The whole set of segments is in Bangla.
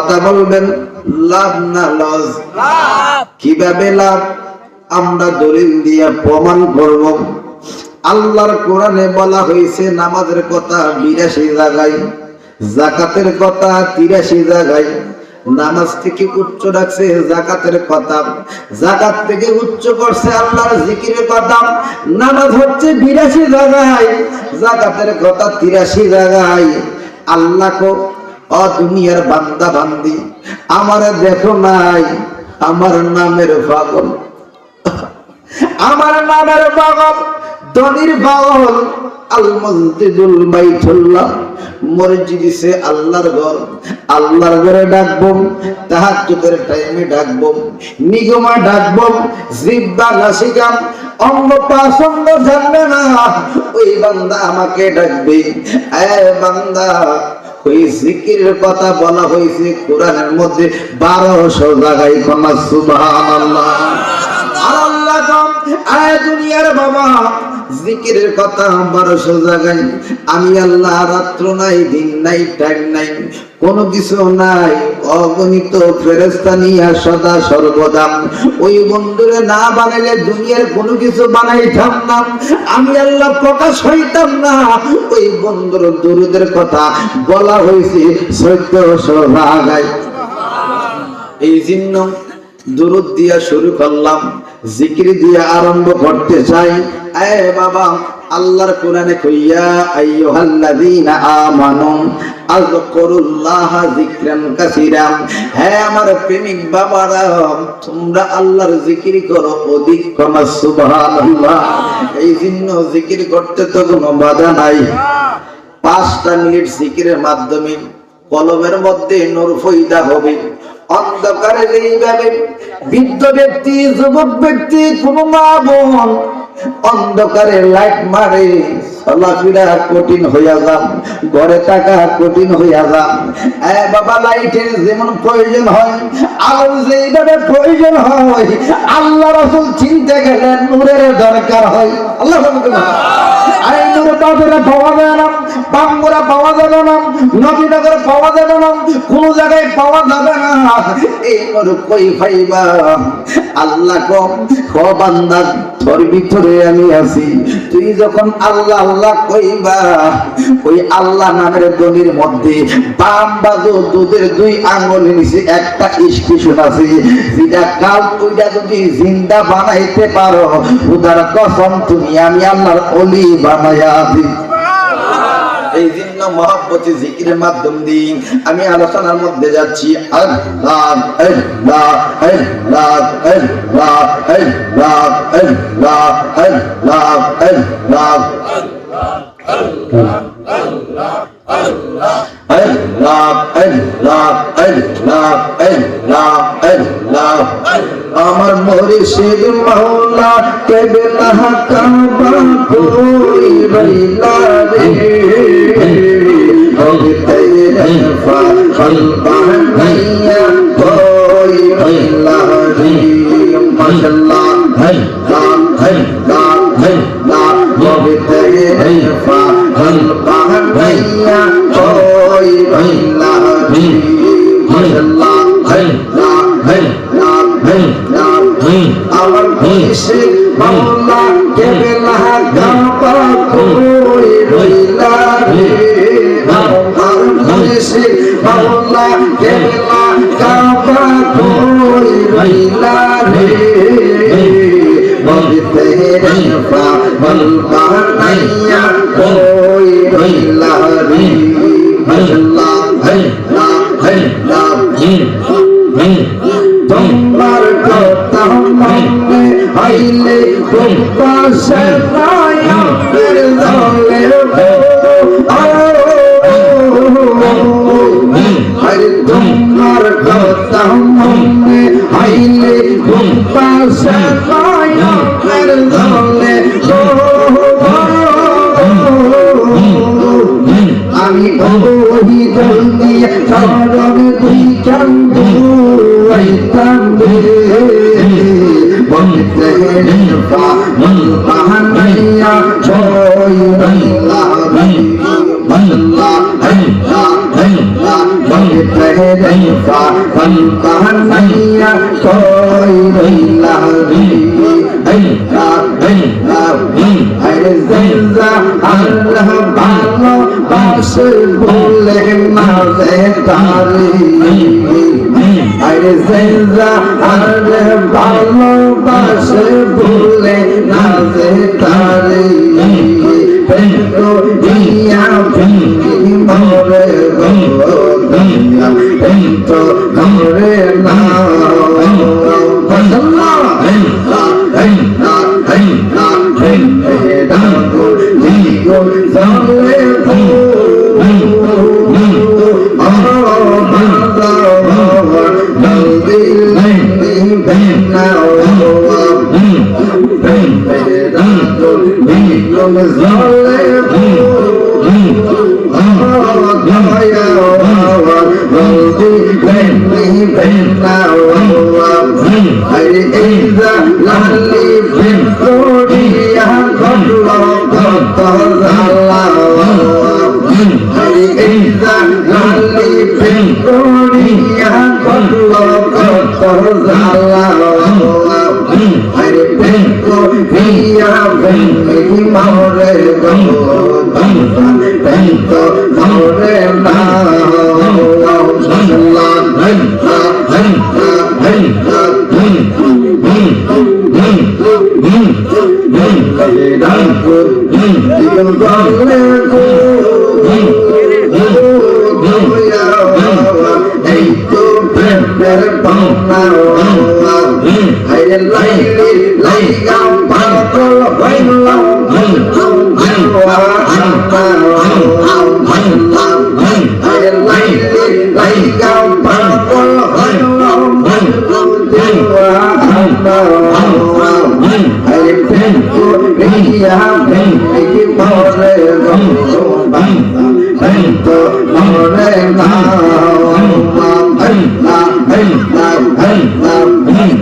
কথা বলবেন লাভ না লস? কিভাবে লাভ? আমরা দলিল দিয়ে প্রমাণ করব। আল্লাহর কোরআনে বলা হয়েছে নামাজের কথা 82 জায়গায়, যাকাতের কথা 83 জায়গায়। নামাজ থেকে উচ্চ রাখছে যাকাতের কথা, যাকাত থেকে উচ্চ করছে আল্লাহর জিকিরের কথা। নামাজ হচ্ছে 82 জায়গায়, যাকাতের কথা 83 জায়গায়। আল্লাহ কো ও দুনিয়ার বান্দা বান্দি, আমারে দেখো নাই, আমার নামের পাগল, আমার নামের পাগল, ধনির পাগল। আল মসজিদুল বাইতুল্লাহ, মসজিদ সে আল্লাহর ঘর, আল্লাহর ঘরে ডাকবো, তাহাজ্জুদের টাইমে ডাকবো, নিগমা ডাকবো, জিব্বা নাসিকা অঙ্গ পাসঙ্গ জানবে না, ওই বান্দা আমাকে ডাকবে। এ বান্দা, ওই জিকিরের কথা বলা হয়েছে কোরআনের মধ্যে 1200 জায়গায়। কোনা সুবহানাল্লাহ। আর আল্লাহ আয় দুনিয়ার বাবা, জিকিরের কথা 1200 জায়গায়। আমি আল্লাহ রাত্র নাই, দিন নাই, টাইম নাই, কোনো কিছু নাই, অগণিত ফেরেশতা নিয়ে সদা সর্বদা ওই বন্ধুরে না বানাইলে দুনিয়ার কোনো কিছু বানাইতাম না, আমি আল্লাহ প্রকাশ হইতাম না। ওই বন্ধুর দুরুদের কথা বলা হয়েছে 1400 জায়গায়। এই জন্য দুরুদ দিয়া শুরু করলাম, জিকির দিয়ে আরম্ভ করতে চাই। এ বাবা, আল্লাহর কোরআনে কইয়া আইয়ুহাল্লাযীনা আমানু আযকুরুল্লাহা যিকরান কাসীরা। হে আমার প্রেমিক বাবারা, তোমরা আল্লাহর জিকির করো অধিক। কোনা সুবহানাল্লাহ। এই জন্য জিকির করতে তো কোনো বাধা নাই। 5টা মিনিট জিকিরের মাধ্যমে কলবের মধ্যে নূর পয়দা হবে। অন্ধকারে এইভাবে বৃদ্ধ ব্যক্তি, যুবক ব্যক্তি, কোন মা বোন অন্ধকারে লাইট মারে, চলাফেরা কঠিন হইয়া যান, ঘরে থাকা কঠিন হইয়া যান। এ বাবা, লাইটের যেমন প্রয়োজন হয়, আলোর যেইভাবে প্রয়োজন হয়, আল্লাহ রাসূল চিনতে গেলে নূরের দরকার হয়। আল্লাহ আই নূর পাবেরা পাওয়া যায় না, বাঙ্গুরা পাওয়া যাবে না, নবীনগর পাওয়া যাবে না, কোন জায়গায় পাওয়া যাবে না। এই নূর কই পাইবা? আল্লাহ কম ও বান্দা, তোর ভিতরে আমি আছি। তুই যখন আল্লাহ আল্লাহ কইবা, ওই আল্লাহ নামের দলির মধ্যে বাম বাজু দুধের 2 আঙ্গুলের নিচে একটা স্টেশন আছে, যেটা কাল ওইটা যদি জিন্দা বানাইতে পারো, উদার কসম তুমি আমি আল্লাহর ওলি বানায়া দিই। এই জন্য মহব্বতে জিকিরের মাধ্যম দিয়ে আমি আলোচনার মধ্যে যাচ্ছি। আল্লাহ আল্লাহ আল্লাহ আল্লাহ আল্লাহ আল্লাহ আল্লাহ আল্লাহ আমার মুর্শিদ মাওলা কেবলা কাবা কোই রইলা রে, ওই তেরে ফাল বানাইয়া কোই রইলা রে। মাশাআল্লাহ আল্লাহ আল্লাহ আল্লাহ, ওই তেরে ফাল বানাইয়া কোই রইলা রে। মাশাআল্লাহ আল্লাহ আল্লাহ আমার মুর্শিদ মাওলা কেবলা কাবা কোই রইলা রে, আমার মুর্শিদ মাওলা কেবলা কাবা কোই রইলা রে, ওই তেরে ফাল বানাইয়া কোই রইলা রে। মাশাআল্লাহ আল্লাহ আল্লাহ। তোমার কথা মনে হইলে পাশে মায়ার দলে, আরে তোমার কথা মনে হইলে পাশে মায়ার দলে, আমি ওহি দল দিয়ে চরণ দুই কান্দু আইতাম রে, বলতে রে পাগল বানাইয়া জয় রইলা রে। আল্লাহ আল্লাহ আল্লাহ, বলতে রে দুনিয়া কই রইলা রে আরে জিন্দা আল্লাহ ভালো বাসে বলে মাঝে তারে আরে জিন্দা আল্লাহ ভালো বাসে বলে মাঝে তারে দুনিয়া মরে গো দুনিয়া তো মরে না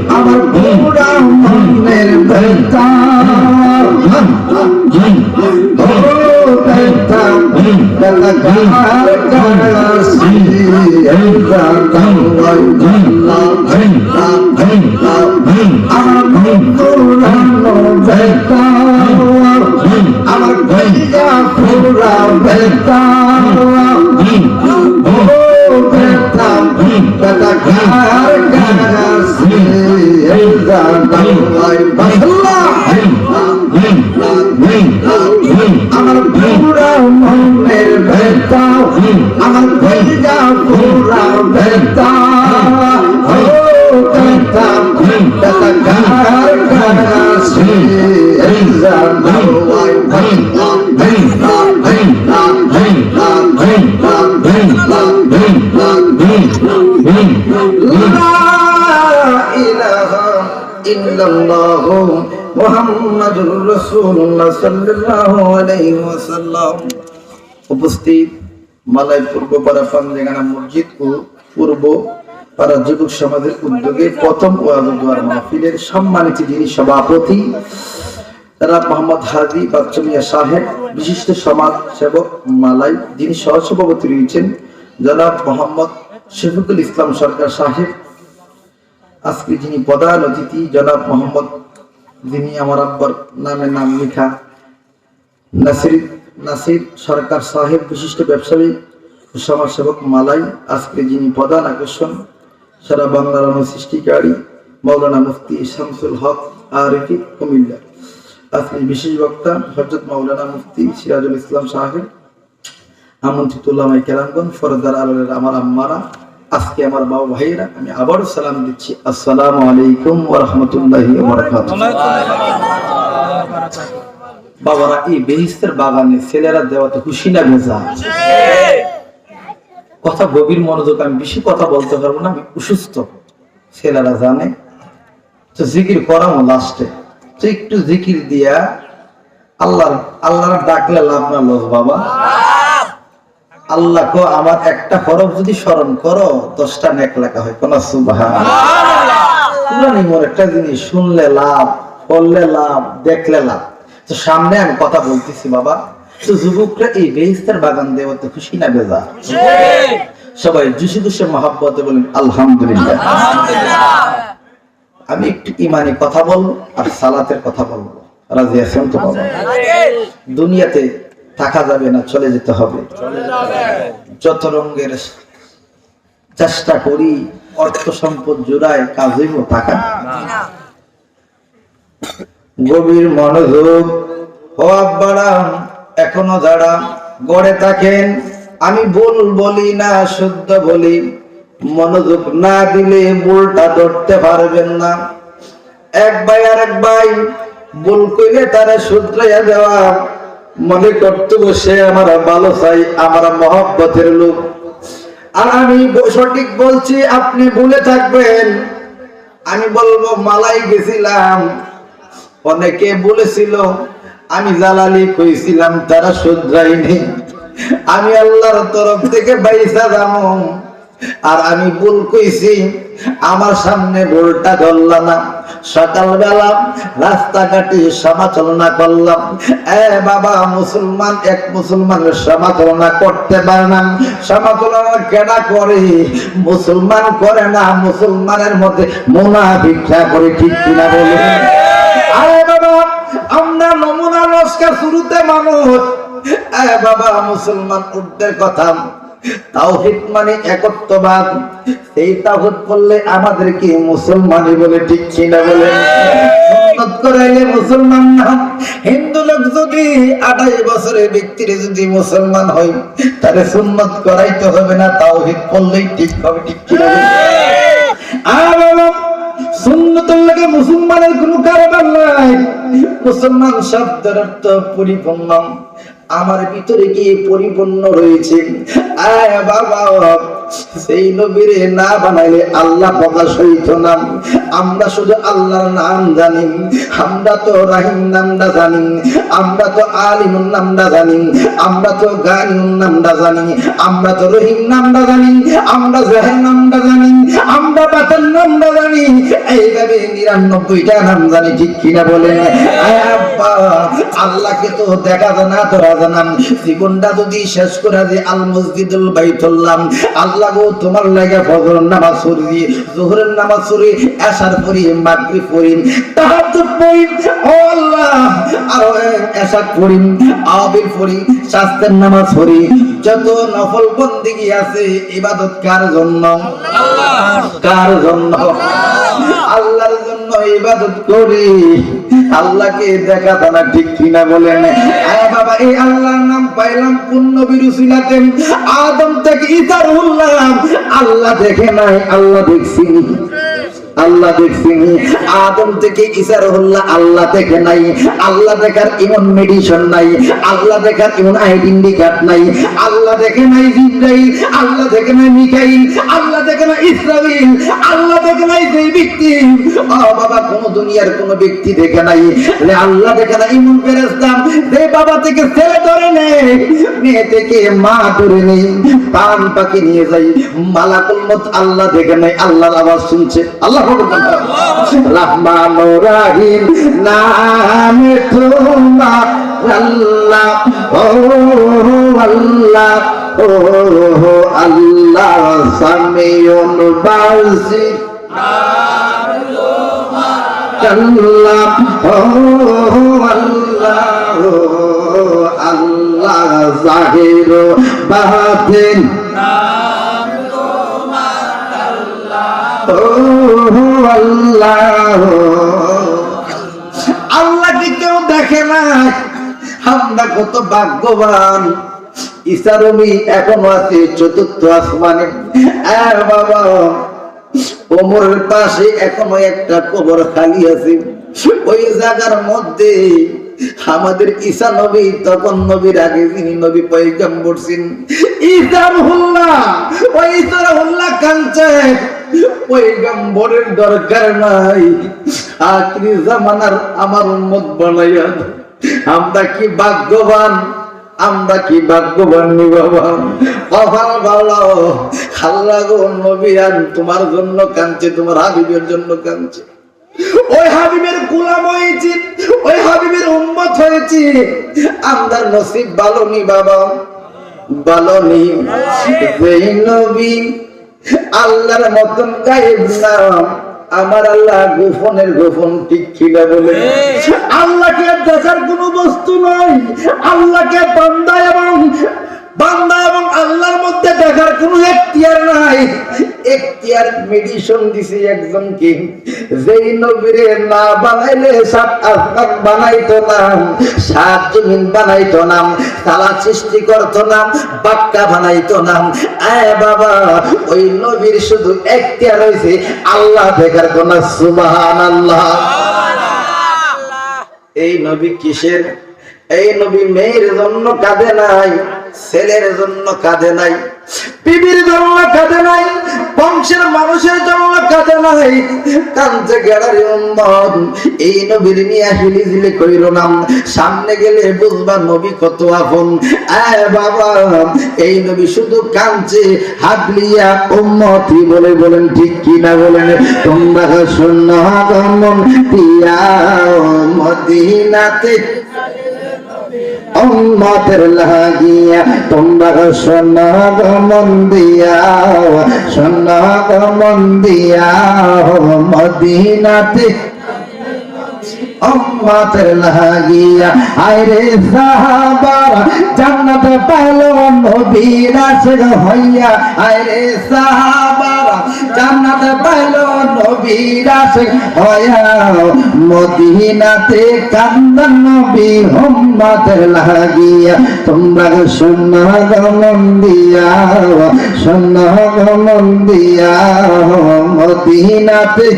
আমার পুরা মনের ব্যথা আমার ভैया পুরা ব্যথা আমার পুরা মনের ব্যথা আমার ভैया পুরা ব্যথা মুহাম্মাদুর রাসূলুল্লাহ সাল্লাল্লাহু আলাইহি ওয়াসাল্লাম। উপস্থিত মালাই পূর্বপাড়া পাঞ্জেগানা মসজিদ ও পূর্ব পাড়া যুবক সমাজের উদ্যোগে প্রথম ওয়াজ দুয়ার মাহফিলের সম্মানিত যিনি সভাপতি জনাব মোহাম্মদ হাজি বাচ্চু মিয়া সাহেব, বিশিষ্ট সমাজ সেবক মালাই যিনি সহসভাপতি রয়েছেন জনাব মোহাম্মদ শফিকুল ইসলাম সরকার সাহেব, আজকে যিনি প্রধান অতিথি জনাব মোহাম্মদ যিনি আমার আব্বার নামে নাম লেখা নাসির সরকার সাহেব, বিশিষ্ট ব্যবসায়ী সমাজসেবক মালাই, আজকে যিনি প্রধান আকর্ষণ সারা বাংলার সৃষ্টিকারী মৌলানা মুফতি শামসুল হক আরিফি কুমিল্লা, আজকে বিশেষ বক্তা হযরত মাওলানা মুফতি সিরাজুল ইসলাম সাহেব, আমন্ত্রিত উলামায়ে কেরামগণ, ফরদার আলের আমার আম্মারা, আজকে আমার বাবা ভাইয়েরা, আমি আবারও সালাম দিচ্ছি, আসসালামু আলাইকুম ওয়া রাহমাতুল্লাহি ওয়া বারাকাতুহু। বাবারা, এই বেহিস্তের বাগানে ছেলেরা দেওয়াতে খুশি না ভেজা? কথা গভীর মনোযোগ, আমি বেশি কথা বলতে পারবো না, আমি অসুস্থ, ছেলেরা জানে তো। জিকির করামো লাস্টে, তো একটু জিকির দিয়া আল্লাহর ডাকলে লাভ না লস বাবা। আল্লাহ কো আমার একটা হরফ যদি স্মরণ করো 10টা নেক লেখা হয়, কোন সুবহানাল্লাহ। একটা জিনিস শুনলে লাভ, পড়লে লাভ, দেখলে লাভ। তো সামনে আমি কথা বলতেছি বাবা, তো যুবকরা এই বেহেশতের বাগান দেওয়াতে খুশি না বেজা? সবাই জুসি জুসে মহাব্বতে বলেন আলহামদুলিল্লাহ। আমি একটু ইমানি কথা বলবো আর সালাতের কথা বলবো, রাজি আছেন তো বাবা? দুনিয়াতে থাকা যাবে না, চলে যেতে হবে। যত রঙের চেষ্টা করি অর্থ সম্পদ জোড়ায় কাজে থাকা, গভীর মনোযোগ ও আব্বারা এখনো যারা গড়ে থাকেন, আমি ভুল বলি না শুদ্ধ বলি, মনোযোগ না দিলে ভুলটা ধরতে পারবেন না। এক ভাই আর এক ভাই ভুল কইলে তারা শুধরাইয়া দেওয়া, মনে করতে বসে আমার ভালো চাই, আমার মহব্বতের লোক, আর আমি সঠিক বলছি আপনি ভুলে থাকবেন। আমি বলবো মালাই গেছিলাম, অনেকে বলেছিল আমি জালালি কইছিলাম, তারা শুধরাইনি। আমি আল্লাহর তরফ থেকে বাইসা যাবো, আর আমি ভুল কইছি, আমার সামনে ভুলটা ধরলাম না। সকালবেলা রাস্তাঘাটে সমালোচনা করলাম, বাবা মুসলমান এক মুসলমানের সমালোচনা করতে পারে না। সমালোচনা কেডা করে? মুসলমান করে না, মুসলমানের মধ্যে মুনাফিকরা করে, ঠিক কিনা বলে? আরে বাবা আমরা নমুনা নস্কার শুরুতে মানুষ, বাবা মুসলমান উর্ধের কথা, তাওহীদ মানে একত্ববাদ, এই তাওহীদ বললে আমাদেরকে মুসলমানই বলে, ঠিক কিনা বলে? সুন্নাত করাইলে মুসলমান না। হিন্দু লোক যদি 28 বছরের ব্যক্তির যদি মুসলমান হয়, তাহলে সুন্নাত করাইতে হবে না, তাওহীদ পড়লেই ঠিক হবে, ঠিক কিনা বলে? আর সুন্নতের লাগে মুসলমানের কোনো কারবার নাই। মুসলমান শব্দের অর্থ পরিপূর্ণ, আমার ভিতরে কি পরিপূর্ণ রয়েছে? বাবা সেই নবীরে না বানাইলে আল্লাহ প্রকাশ হইত না। আমরা শুধু আল্লাহর নাম জানি, আমরা তো রাহিম নামটা জানি, আমরা তো আলিমুন নামটা জানি, আমরা তো গানিউন নামটা জানি, আমরা তো রহিম নামটা জানি, আমরা জাহের নামটা জানি, আমরা বাতার নামটা জানি, এইভাবে 99টা নাম জানি, ঠিক কিনা বলেন? আব্বা আল্লাহকে তো দেখা জানা তোরা জানাম, জীবনটা যদি শেষ করে যে আল মসজিদুল বাইতুল্লাহ, আল্লাহ গো তোমার লাগা ফজর নামাজ পড়ি, যোহরের নামাজ পড়ি, এশার পড়ি, মাগরিব পড়ি, তাহাজ্জুদ পড়ি, ও আল্লাহ আর এশা পড়ি, আবির পড়ি, শাস্তের নামাজ পড়ি, যত নফল বন্দেগী আছে ইবাদত কার জন্য? আল্লাহর। কার জন্য? আল্লাহর জন্য ইবাদত করি, আল্লাহকে দেখা জানা, ঠিক কিনা বলেন? বাবা এই আল্লাহর নাম পাইলাম কোন নবীর উসিলাতে? আদম থেকে ঈসা রুহুল্লাহ। আল্লাহ দেখে নাই, আল্লাহ দেখছি, আল্লাহ দেখছি। আদম থেকে ঈসা রুহুল্লাহ আল্লাহ দেখে নাই, আল্লাহ দেখার ইমন মেডিসিন নাই, আল্লাহ দেখার ইমন আইডেন্টি কার্ড নাই, আল্লাহ দেখে নাই জিবরাইল, আল্লাহ দেখে নাই মিকাইল, আল্লাহ দেখে নাই ইসরাফিল, আল্লাহ দেখে নাই সেই ব্যক্তি। ও বাবা কোন দুনিয়ার কোন ব্যক্তি দেখে নাই, আল্লাহ দেখে নাই ইমন ফেরেশতা, যে বাবা থেকে ছেলে ধরে নেই, মেয়ে থেকে মা ধরে নেই, পান পাখি নিয়ে যাই, মালাকুল মউত আল্লাহ দেখে নাই, আল্লাহর আওয়াজ শুনছে। আল্লাহ রহমান রাহিম নামে তোমার আল্লাহ, ও আল্লাহ, ও আল্লাহ, সামিউন বাসির আল্লাহ, ও আল্লাহ, ও আল্লাহ, জাহির বাতিন আল্লাহকে কেউ দেখে না। আমরা কত ভাগ্যবান। ঈসা নবী এখনো আছে 4th আসমানে। বাবা ওমরের পাশে এখনো একটা কবর খালি আছে, ওই জায়গার মধ্যে আমাদের ঈসা নবী, তখন নবীর আগে যিনি নবী পয়গম্বর ছিলেন ঈসা রুহুল্লাহ, ওই ঈসা রুহুল্লাহ কাঁদছে, পয়গম্বরের দরকার নাই, আখিরি জামানার আমার উম্মত বানাইয়া। আমরা কি ভাগ্যবান, আমরা কি ভাগ্যবান নি বাবা। কপাল ভালো, আল্লাহ গো নবী আর তোমার জন্য কাঁদছে, তোমার হাবিবের জন্য কাঁদছে। ওই হাবিবের গোলাম হয়েছি, ওই হাবিবের উম্মত হয়েছি, আমাদের নসিব ভালো নি বাবা। বলনি যেই নবী আল্লাহর মতন গায়েব না, আমার আল্লাহ গোপনের গোপন, ঠিক কিনা বলে? আল্লাহকে দেখার কোনো বস্তু নয়, আল্লাহকে বান্দা এবং আল্লাহর মধ্যে দেখার কোনো এখতিয়ার নাই। এখতিয়ার মেডিসিন দিছে একজনকে, যেই নবীরে না বানাইলে সাত আসমান বানাইতো না, সাত জমিন বানাইতো না, তালা সৃষ্টি করতো না, বাক্কা বানাইতো না। বাবা, ওই নবীর শুধু এখতিয়ার হয়েছে আল্লাহ দেখার কোন। সুবহানাল্লাহ। এই নবী কিসের? এই নবী মেয়ের জন্য কাঁদে নাই, ছেলের জন্য কাঁদে নাই, বিবির জন্য কাঁদে নাই, বংশের মানুষের জন্য কাঁদে নাই, কাঁদছে গেড়ার উম্মত। এই নবীর নিয়ে হিলিজিলি কইরো না, সামনে গেলে বুঝবা নবী কত আপন। বাবা, এই নবী শুধু কাঁদছে হাবলিয়া উম্মতি বলে। বলেন ঠিক কি না বলেন? তোমরা শোনো গমন দিয়া মদিনাতে উম্মতের লাগিয়া, তোমরা শোনো গমন দিয়া, শোনো গমন দিয়া মদিনাতে উম্মতের লাগিয়া। আইরে সাহাবারা জান্নাত পাইলো নবীর আশিক হইয়া, আইরে সাহাবারা জান্নাত পাইলো নবীর আশিক হইয়া, মদিনাতে কান্দেন নবী উম্মতের লাগিয়া। তোমরা শোনো গমন দিয়া, শোনো গমন দিয়া মদিনাতে।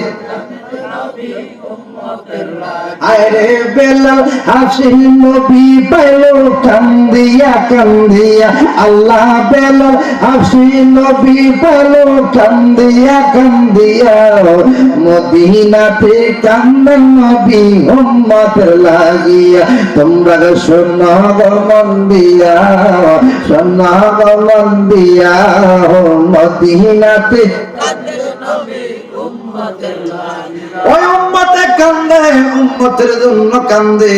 আরে বেলাল হাসিল নবী পাইলো কান্দিয়া কান্দিয়া, আল্লাহ বেলাল হাসিল নবী পাইলো কান্দিয়া কান্দিয়া, মদিনাতে কান্দেন নবী উম্মতের লাগিয়া। তোমরা শোনো গমন দিয়া, শোনো গমন দিয়া মদিনাতে ওই উম্মতে কান্দে, উম্মতের জন্য কান্দে।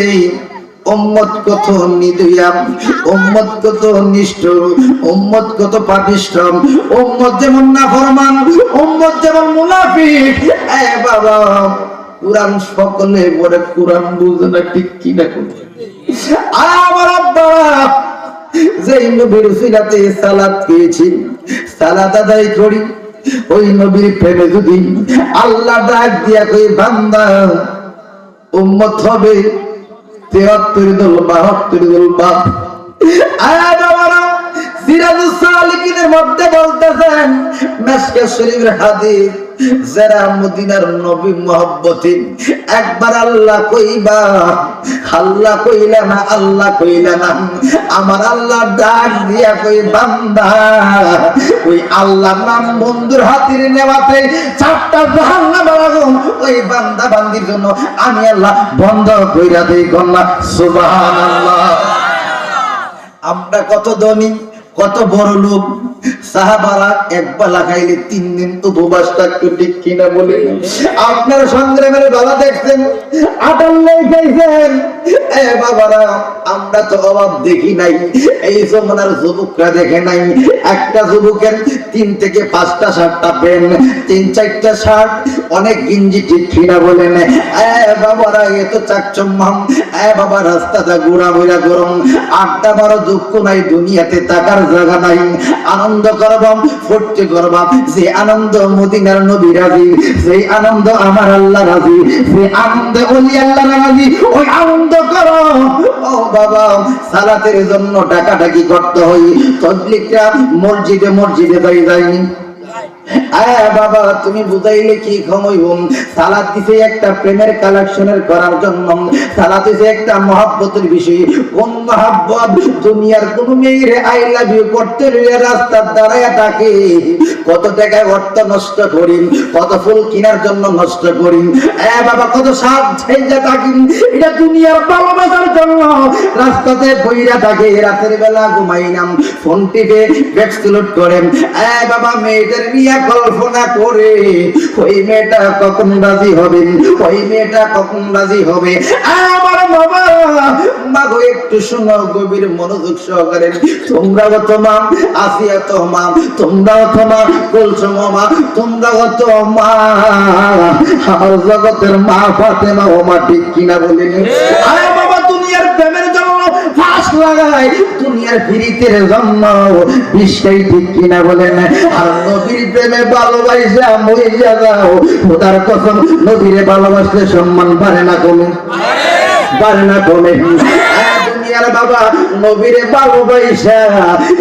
উম্মত কত নিদুয়া, উম্মত কত নিষ্ঠুর, উম্মত কত পাপিষ্ঠ, উম্মত যেমন নাফরমান, উম্মত যেমন মুনাফিক। বাবা, কুরআন সকলে পড়ে, কুরআন বুঝে না, ঠিক কি না? আমার আব্বা যেই নবীর উসিলাতে সালাত পেয়েছি, সালাত আদায় করি। ওই নবীর প্রেমে যদি আল্লাহ ডাক দিয়া কই বান্দা উম্মত হবে 73 দল 72 দল বাপ। সিরাজুস সালিকিনের মধ্যে বলতেছেন, মিশকাত শরীফের হাদিস, যারা মদিনার নবী মহব্বতে একবার আল্লাহ কইবা, আল্লাহ কইলা না, আল্লাহ কইলা না, আমার আল্লাহ ডাক দিয়া কই বান্দা, ওই আল্লাহর নাম বন্ধুর হাতির নেওয়াতে 4টা জাহান্নামের আগুন ওই বান্দা বান্দির জন্য আমি আল্লাহ বন্ধ কইরা দেই। কন্যা সুবহানাল্লাহ। আমরা কত ধনী, কত বড় লোক। সাহাবারা একবেলা খাইলে 3 দিন উপবাস থাকতো, ঠিক কিনা বলে? আপনার সংগ্রামের বেলা দেখছেন, আটাল্লাই খাইছেন। বাবারা, আমরা তো অভাব দেখি নাই, এই জমানার যুবকরা দেখে নাই। একটা যুবকের 3 থেকে 5টা 7টা প্যান্ট, 3-4টা শার্ট, অনেক গিঞ্জি, ঠিক কিনা বলেন? বাবারা, এ তো চাকচম্যাম। বাবা, রাস্তাটা ঘোরা ঘোরা গরম, আড্ডা মারো দুঃখ নাই, দুনিয়াতে টাকার জায়গা নাই। আনন্দ করবাম, ফুর্তি করবাম, যে আনন্দ মদিনার নবী রাজি, সেই আনন্দ আমার আল্লাহ রাজি, যে আনন্দে ওলি আল্লাহ রাজি, ওই আনন্দ করো। ও বাবা, সালাতের জন্য ডাকাডাকি করতে হয়, তবলিগরা মসজিদে মসজিদে যাই। বাবা, তুমি বুঝাইলে কি ক্ষমইব? সালাত দিছে একটা প্রেমের কালেকশনের করার জন্য, সালাত দিছে একটা মহব্বতের বিষয়। কোন মহব্বত? দুনিয়ার কোন মেয়ের আই লাভ ইউ করতে রাস্তার দাঁড়ায় থাকে, কত টাকায় অর্থ নষ্ট করি, কত ফুল কেনার জন্য নষ্ট করি। বাবা, কত সাত ঝেঁজা থাকি, এটা দুনিয়ার ভালোবাসার জন্য রাস্তাতে বইরা থাকে, রাতের বেলা ঘুমাই নাম, ফোন টিপে ব্যাকস্লোড করেন। বাবা, মেয়েদের নিয়ে কল্পনা করে ওই মেয়েটা কখন রাজি হবে, ওই মেয়েটা কখন রাজি হবে। আমার বাবা, মাগো একটু একটু শোনো গভীর মনোযোগ সহকারে। তোমরা কত মা আসিয়া তো মা, তোমরা কত মা কুলসুম মা, তোমরা কত মা আমার জগতের মা ফাতেমা ও মা, ঠিক কিনা বলেন? আরে বাবা দুনিয়ার প্রেমের জন্য ফাঁস লাগায়, দুনিয়ার ফিরিতের জন্য বিষটাই, ঠিক কিনা বলেন? আর নবীর প্রেমে ভালোবাসা মরিয়া যাও, খোদার কসম নবীরে ভালোবাসলে সম্মান বাড়ে না কমে? বাড়ে না কমে? দুনিয়ার বাবা নবীরে ভালোবাসা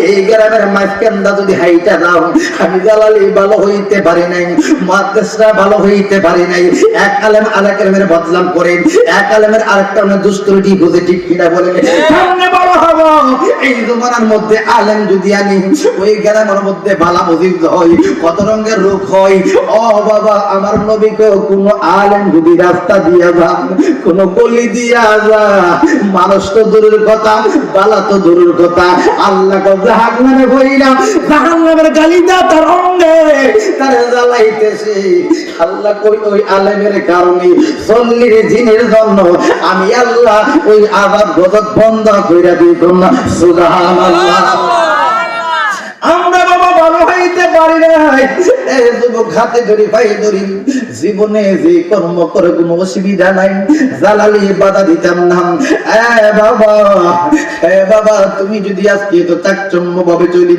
এই গ্রামের মাঝখানটা যদি হাইটা দাও, আমি জালালি ভালো হইতে পারি নাই, মাদ্রাসা ভালো হইতে পারি নাই, এক আলেম আরেক আলেমের বদনাম করে, এক আলেমের আরেকটা দুষ্টুটি বুঝে, ঠিক কিনা বলেন? সামনে বড় হব এই জমানার মধ্যে আলেম যদি আনি ওই গ্রামের মধ্যে বালা বুঝিত হয়, কত রঙের রোগ হয়। ও বাবা আমার নবীকে কোন আলেম যদি রাস্তা দিয়া যান, কোন গলি দিয়া যা, মানুষ তো দূরের কথা, বালা তো দূরের কথা, আল্লাহ জাহান্নামে বইরা জাহান্নামের গালি দাও তার অঙ্গে তারে জ্বালাইতেছে। আল্লাহ কই ওই আলেমের কারণে 40 দিনের জন্য আমি আল্লাহ ওই আযাব গজব বন্ধ কইরা দিব না। সুবহানাল্লাহ। আমরা বাবা ভালো হইতে পারি নাই, এই যুবক হাতে ধরি পায়ে ধরি, জীবনে যে কর্ম করে কোনো অসুবিধা নাই, জালালি বাধা দিতাম না। বাবা তুমি যদি আজকে তো তাকচম্য ভাবে চলি,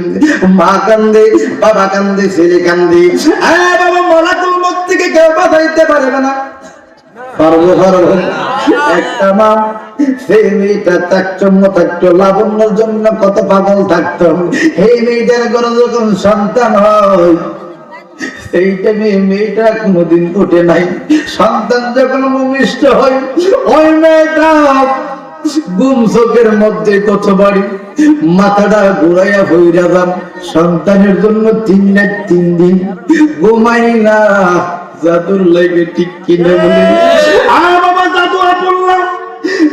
মা কান্দে, বাবা কান্দে, ছেলে কান্দে, বাবা মালাকুল মউত থেকে কেউ বাঁচাইতে পারবে না। একটা মা সেই মেয়েটা তাকচম্য থাকতো, লাবণ্যর জন্য কত পাগল থাকতো। এই মেয়েটার ঘরে যখন সন্তান হয় এই টাইমে মেয়েটা কোনোদিন ওঠে নাই। সন্তান যখন ভূমিষ্ঠ হয় ওই মেয়েটা গুম চোখের মধ্যে কত বাড়ি, মাথাটা ঘুরাইয়া হইরা যান। সন্তানের জন্য 3 রাত 3 দিন ঘুমাই না, জাদুর লাগে, ঠিক কিনা বলে? বাবা জাদু আপন না,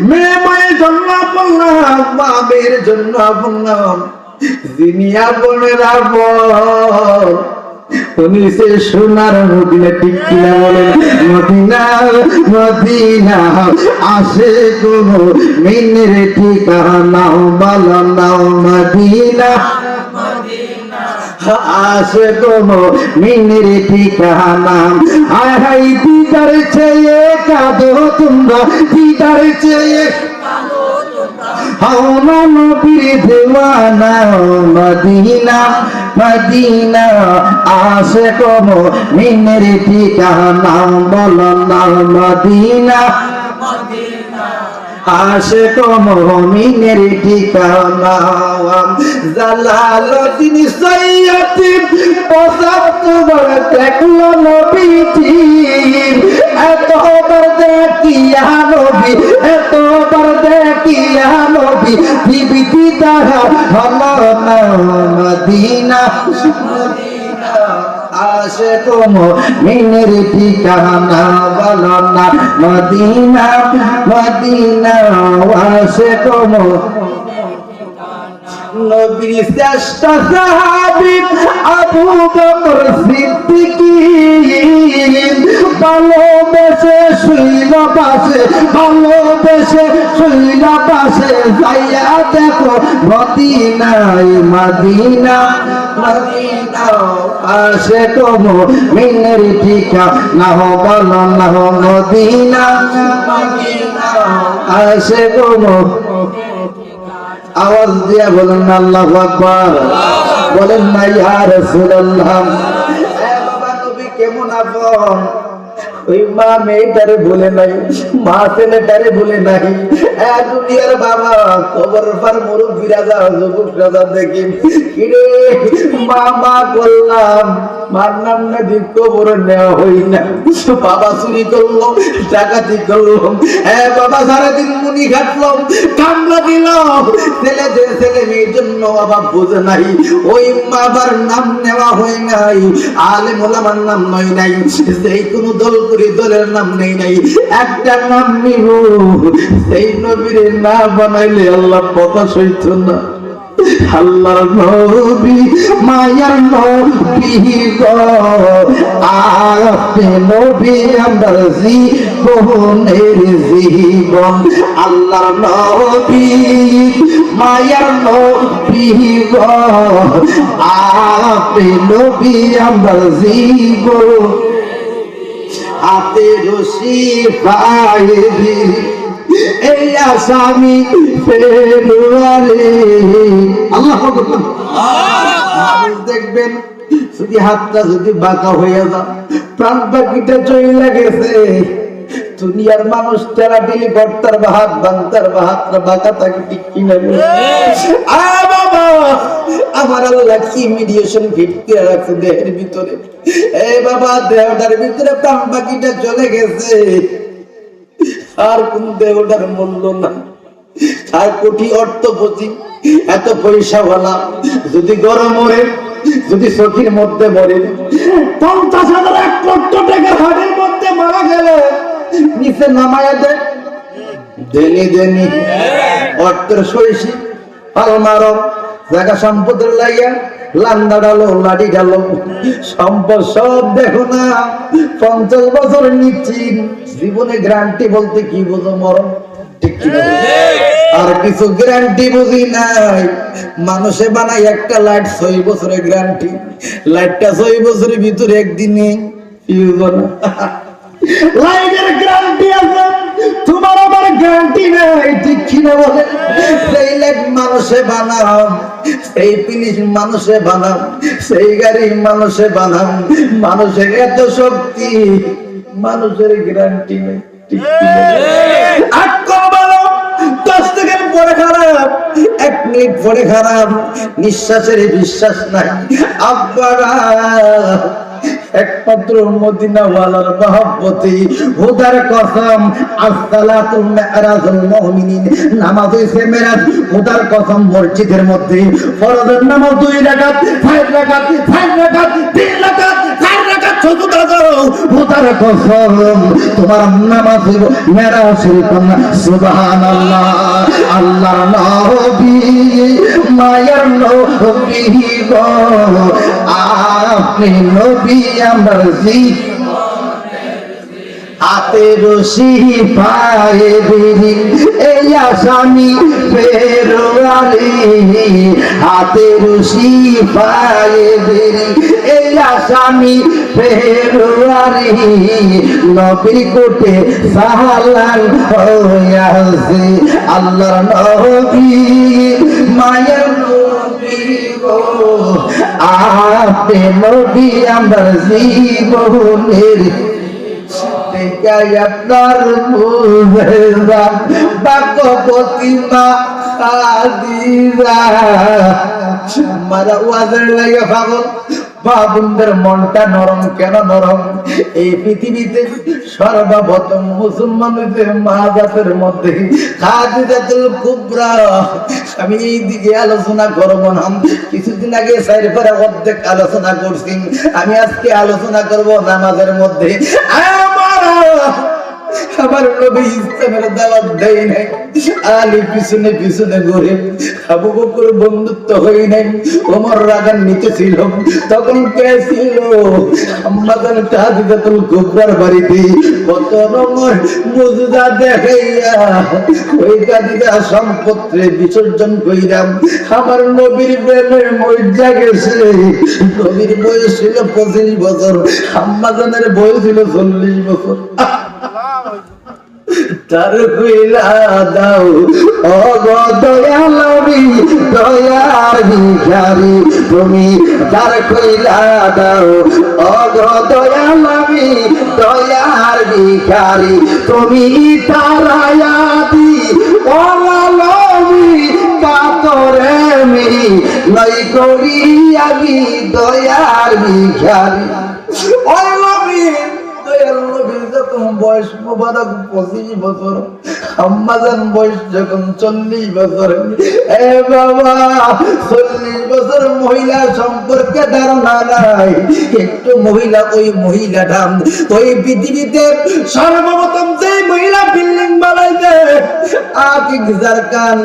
মেয়ে মায়ের জন্য আপন না, মা মেয়ের জন্য আপন না, যিনি আপনের আপন উনি সে সোনার মদিনা, ঠিক কিনা বলেন? মদিনা মদিনা আসে কোনো মিনের ঠিকানা, বলো নাও মদিনা আসে কোনো মিনের ঠিকানা। হায় হায় দিদার চেয়ে কাঁদো তোমরা, দিদার চেয়ে হাও না নবীর দেওয়ানা, মদিনা মদিনা আসে কোনো মিনের ঠিকানা, বলো না মদিনা আসে কোনো মিনের ঠিকানা। জালালউদ্দিন সৈয়দী 75 বার দেখলো নবীজি, এতবার দেখিয়া নবী, এতবার দেখিয়া নবী, বিবি তাহা হলো না মদিনা আসে কোনো মিনের ঠিকানা, বলো না মদিনা মদিনা আসে কোনো। নবীর শ্রেষ্ঠ সাহাবী আবু বকর সিদ্দিক ভালোবেসে শুইল পাশে, ভালোবেসে শুইল পাশে, যাইয়া দেখো মদিনায় মদিনা মদিনা আসে কোনো মিনের ঠিকানা, বলো না মদিনা মদিনা আসে কোনো। আওয়াজ দিয়া বলেন আল্লাহু আকবার, বলেন না ইয়া রাসূলুল্লাহ। বাবা নবী কেমন আপন, ওই মা মেয়েটারে বলে নাই, মা ছেলেটারে বলে নাই। দুনিয়ার বাবা কবর পার মুরব্বিরা যাও, যুবকরা যাও, দেখি কিরে মা মা করলাম, মার নাম না দিয়ে কবর নেওয়া হই না, বাবা চুরি করলো, ডাকাতি করলো, বাবা সারাদিন মুনি ঘাটলাম, কামলা দিল, ছেলে মেয়ের জন্য বাবা বোঝে নাই, ওই বাবার নাম নেওয়া হয় নাই, আলেম ওলামার নাম নয় নাই, যেই কোনো দল করি দলের নাম নেই নাই, একটা নাম নিব, সেই নবীর না বানাইলে আল্লাহ কথা সইত না। আল্লাহর নবী মায়ার নবী গো আপনি নবী আমার জীবনের জীবন আল্লাহর নবী মায়ার নবী গো আপনি নবী আমার জীবন হাতে রশি পায়ে এই আসামি ফেরুয়ারে আল্লাহ দেখবেন যদি হাতটা যদি বাঁকা হয়ে যায় প্রাণ পাখিটা চলে গেছে দুনিয়ার মানুষ টেরাটিলি গর্তার বাহাত বান্তার বাহাতটা বাঁকা থাকে ঠিক কিনা বাবা আমার আল্লাহ কি মিডিয়েশন ভিত্তি রাখছে দেহের ভিতরে বাবা দেহটার ভিতরে প্রাণ পাখিটা চলে গেছে আর কোন দেহটার মূল্য নাই আর কোটি অর্থপতি এত পয়সা ভালা যদি গরম মরে যদি চোখের মধ্যে মরে 50,000 1 লক্ষ টাকার হাটের মধ্যে মারা গেলে নিচে নামায়া দেয় দেনি অর্থের সইসি পাল মারো জায়গা সম্পদের লাগিয়া লান্দা ডালো লাঠি ডালো সম্পদ সব দেখো না 50 বছর নিচ্ছিন জীবনে গ্যারান্টি বলতে কি বুঝো মরণ ঠিক কি আর কিছু গ্যারান্টি বুঝি নাই মানুষে বানায় একটা লাইট 6 বছরের গ্যারান্টি লাইটটা 6 বছরের ভিতরে একদিনে ফিউজ না লাইটের গ্যারান্টি আছে তোমার আমার গ্যারান্টি নাই ঠিক কি না বলে সেই লাইট মানুষে বানাও সেই পুলিশ মানুষে বানাও সেই গাড়ি মানুষে বানাও মানুষের এত শক্তি মানুষের গ্যারান্টি নেই ঠিক কি না 10 সেকেন্ড পরে খারাপ 1 মিনিট পরে খারাপ নিঃশ্বাসের বিশ্বাস নাই আব্বারা একমাত্র মদিনা ওয়ালার মহব্বতে খোদার কসম আসসালাতু মিরাজুল মুমিনিন নামাজ হইছে মেরাজ খোদার কসম মসজিদের মধ্যে ফরজের নামাজ 2 রাকাত 4 রাকাত 5 রাকাত 3 রাকাত 4 রাকাত সুজুদ করো খোদার কসম তোমার নামাজ হইব মেরাজের কন্যা সুবহানাল্লাহ আল্লাহর নবী মায়ার নবী গো আপনি নবী আমার হাতে রশি পায়ে বিড়ি এই আসামি ফেরুয়ারি হাতে রশি পায়ে বিড়ি এই আসামি ফেরুয়ারি নবীর কোটে সাহালান হইয়াছে আল্লাহর নবী মায়ের নবী গো আপনি নবী আমার জীবনের আপনার মুজেজা বাক্য প্রতিমা আদিরা মারা ওয়াজের লাগে পাগল বাবুদের মনটা নরম কেন নরম এই পৃথিবীতে সর্বপ্রথম মুসলমানদের মা জাতের মধ্যে খাদিজাতুল কুবরা আমি এই দিকে আলোচনা করব না কিছুদিন আগে সাইর পরে অর্ধেক আলোচনা করছি আমি আজকে আলোচনা করব নামাজের মধ্যে আমার নবী ইসলামের দাওয়াত দেয় নাই আলী পিছনে পিছনে ঘুরে আবু বকর বন্ধুত্ব হই নাই ওমর রাগান্বিত ছিল তখন কে ছিল আম্মাজান খাদিজাতুল কুবরার বাড়িতে কত রকমের মুজুজা দেখাইয়া ওই খাদিজা সম্পত্তি বিসর্জন কইরাম আমার নবীর প্রেমের মইজা গেছে নবীর বয়স ছিল 25 বছর আম্মাজানের বয়স ছিল 40 বছর তার কইলা দাও ও গো দয়ালবি দয়ার ভিখারি তুমি তার কইলা দাও ও গো দয়ালবি দয়ার ভিখারি তুমি তারায়াতি ওলালবি কাতরে মি নাই করি আমি দয়ার ভিখারি ওলালবি বয়স মোবারক 25 বছর আম্মাজান বয়স যখন 40 বছর এ বাবা 40 বছর মহিলা সম্পর্কে ধারণা নাই একটু মহিলা ওই মহিলাটা ওই পৃথিবীতে সর্বপ্রথম যে মহিলা বিল্ডিং বানাইছে আকিক জারকান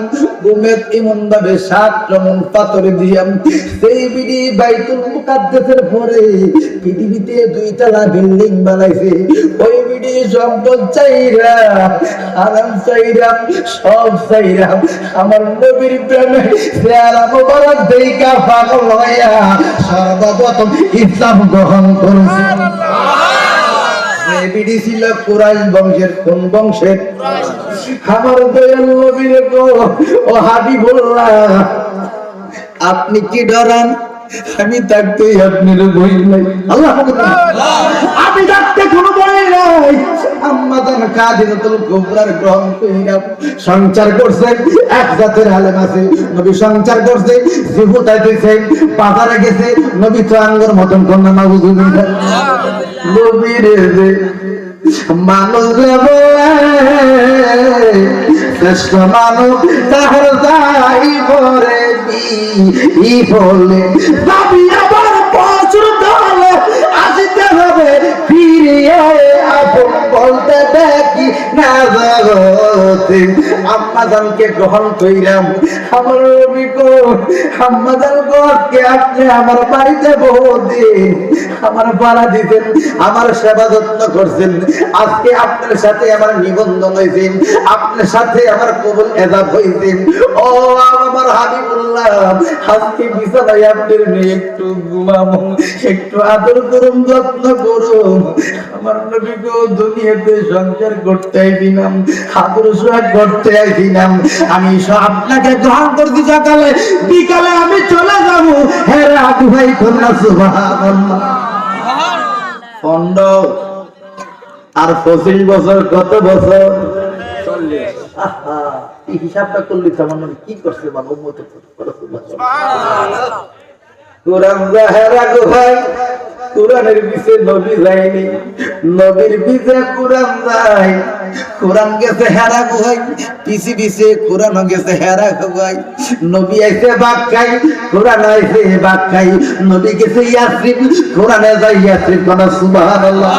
গুমেত এমন ভাবে 7 রকম পাথর দিয়া সেই বিডি বাইতুল মুকাদ্দাসের পরে পৃথিবীতে 2 তলা বিল্ডিং বানাইছে ওই বিডি সম্পদ চাইরা আরাম চাইরা সব চাইরা আমার নবীর প্রেমে চেহারা মোবারক দেইকা পাগল হইয়া সর্বপ্রথম ইসলাম গ্রহণ করেছে। বিডি ছিল কুরাইশ বংশের। কোন বংশের? আমার দয়াল নবীর গো ও হাবিবুল্লাহ আপনি কি ডরান? আমি থাকতে আপনার ভয় নাই। আল্লাহ আমি থাকতে কোনো ভয় নাই। আম্মা জান কাদিরাতুল কুবরার গ্রহণ কইরা সংসার করছে। এক জাতের আলেম আছে নবী সংসার করছে, জীবতায় দিয়েছে, বাজারে গেছে, নবী তো আঙ্গুর মতন কন্যা নাউজুবিল্লাহ। নবীর মানুষ শ্রেষ্ঠ মানব তাহার যাই পরে ই বলে ভাবি আবার প্রচুর দলে আসতে হবে ফিরিয়ে আপন বলতে দেখি না জগতে। আম্মাজানকে গ্রহণ কইরাম আমার নবী গো আম্মাজান গো কে আপনি আমার বাড়িতে বহুদিন আমার ভাড়া দিতেন, আমার সেবা যত্ন করছেন। আজকে আপনার সাথে আমার নিবন্ধন হয়েছে, আপনার সাথে আমার কবুল এজাব হয়েছে। ও আমার হাবিবুল্লাহ আজকে বিছানায় আপনার মেয়ে একটু ঘুমাবো, একটু আদর করুন, যত্ন করুন। আমার নবী গো দুনিয়াতে সংসার করতে আইছিলাম, আদর সোহাগ করতে আইছিলাম। আমি আপনাকে গ্রহণ করছি সকালে, বিকালে আমি চলে যাবো। হ্যাঁ রাধু ভাই কন্যা সুবহানাল্লাহ। 15 আর 25 বছর কত বছর? 40। এই হিসাবটা করলি তো আমার কি করছে বাবা উম্মতের সুবহানাল্লাহ। কোরআন জাহেরা গো ভাই, কোরআনের পিছে নবী যায়নি, নবীর পিছে কোরআন যায়। কোরআন গেছে হেরা গো ভাই, পিছে পিছে কোরআন গেছে হেরা গো ভাই। নবী আইছে বাক্কাই, কোরআন আইছে বাক্কাই। নবী গেছে ইয়াসরিব, কোরআনে যায় ইয়াসরিব। কোন সুবহানাল্লাহ।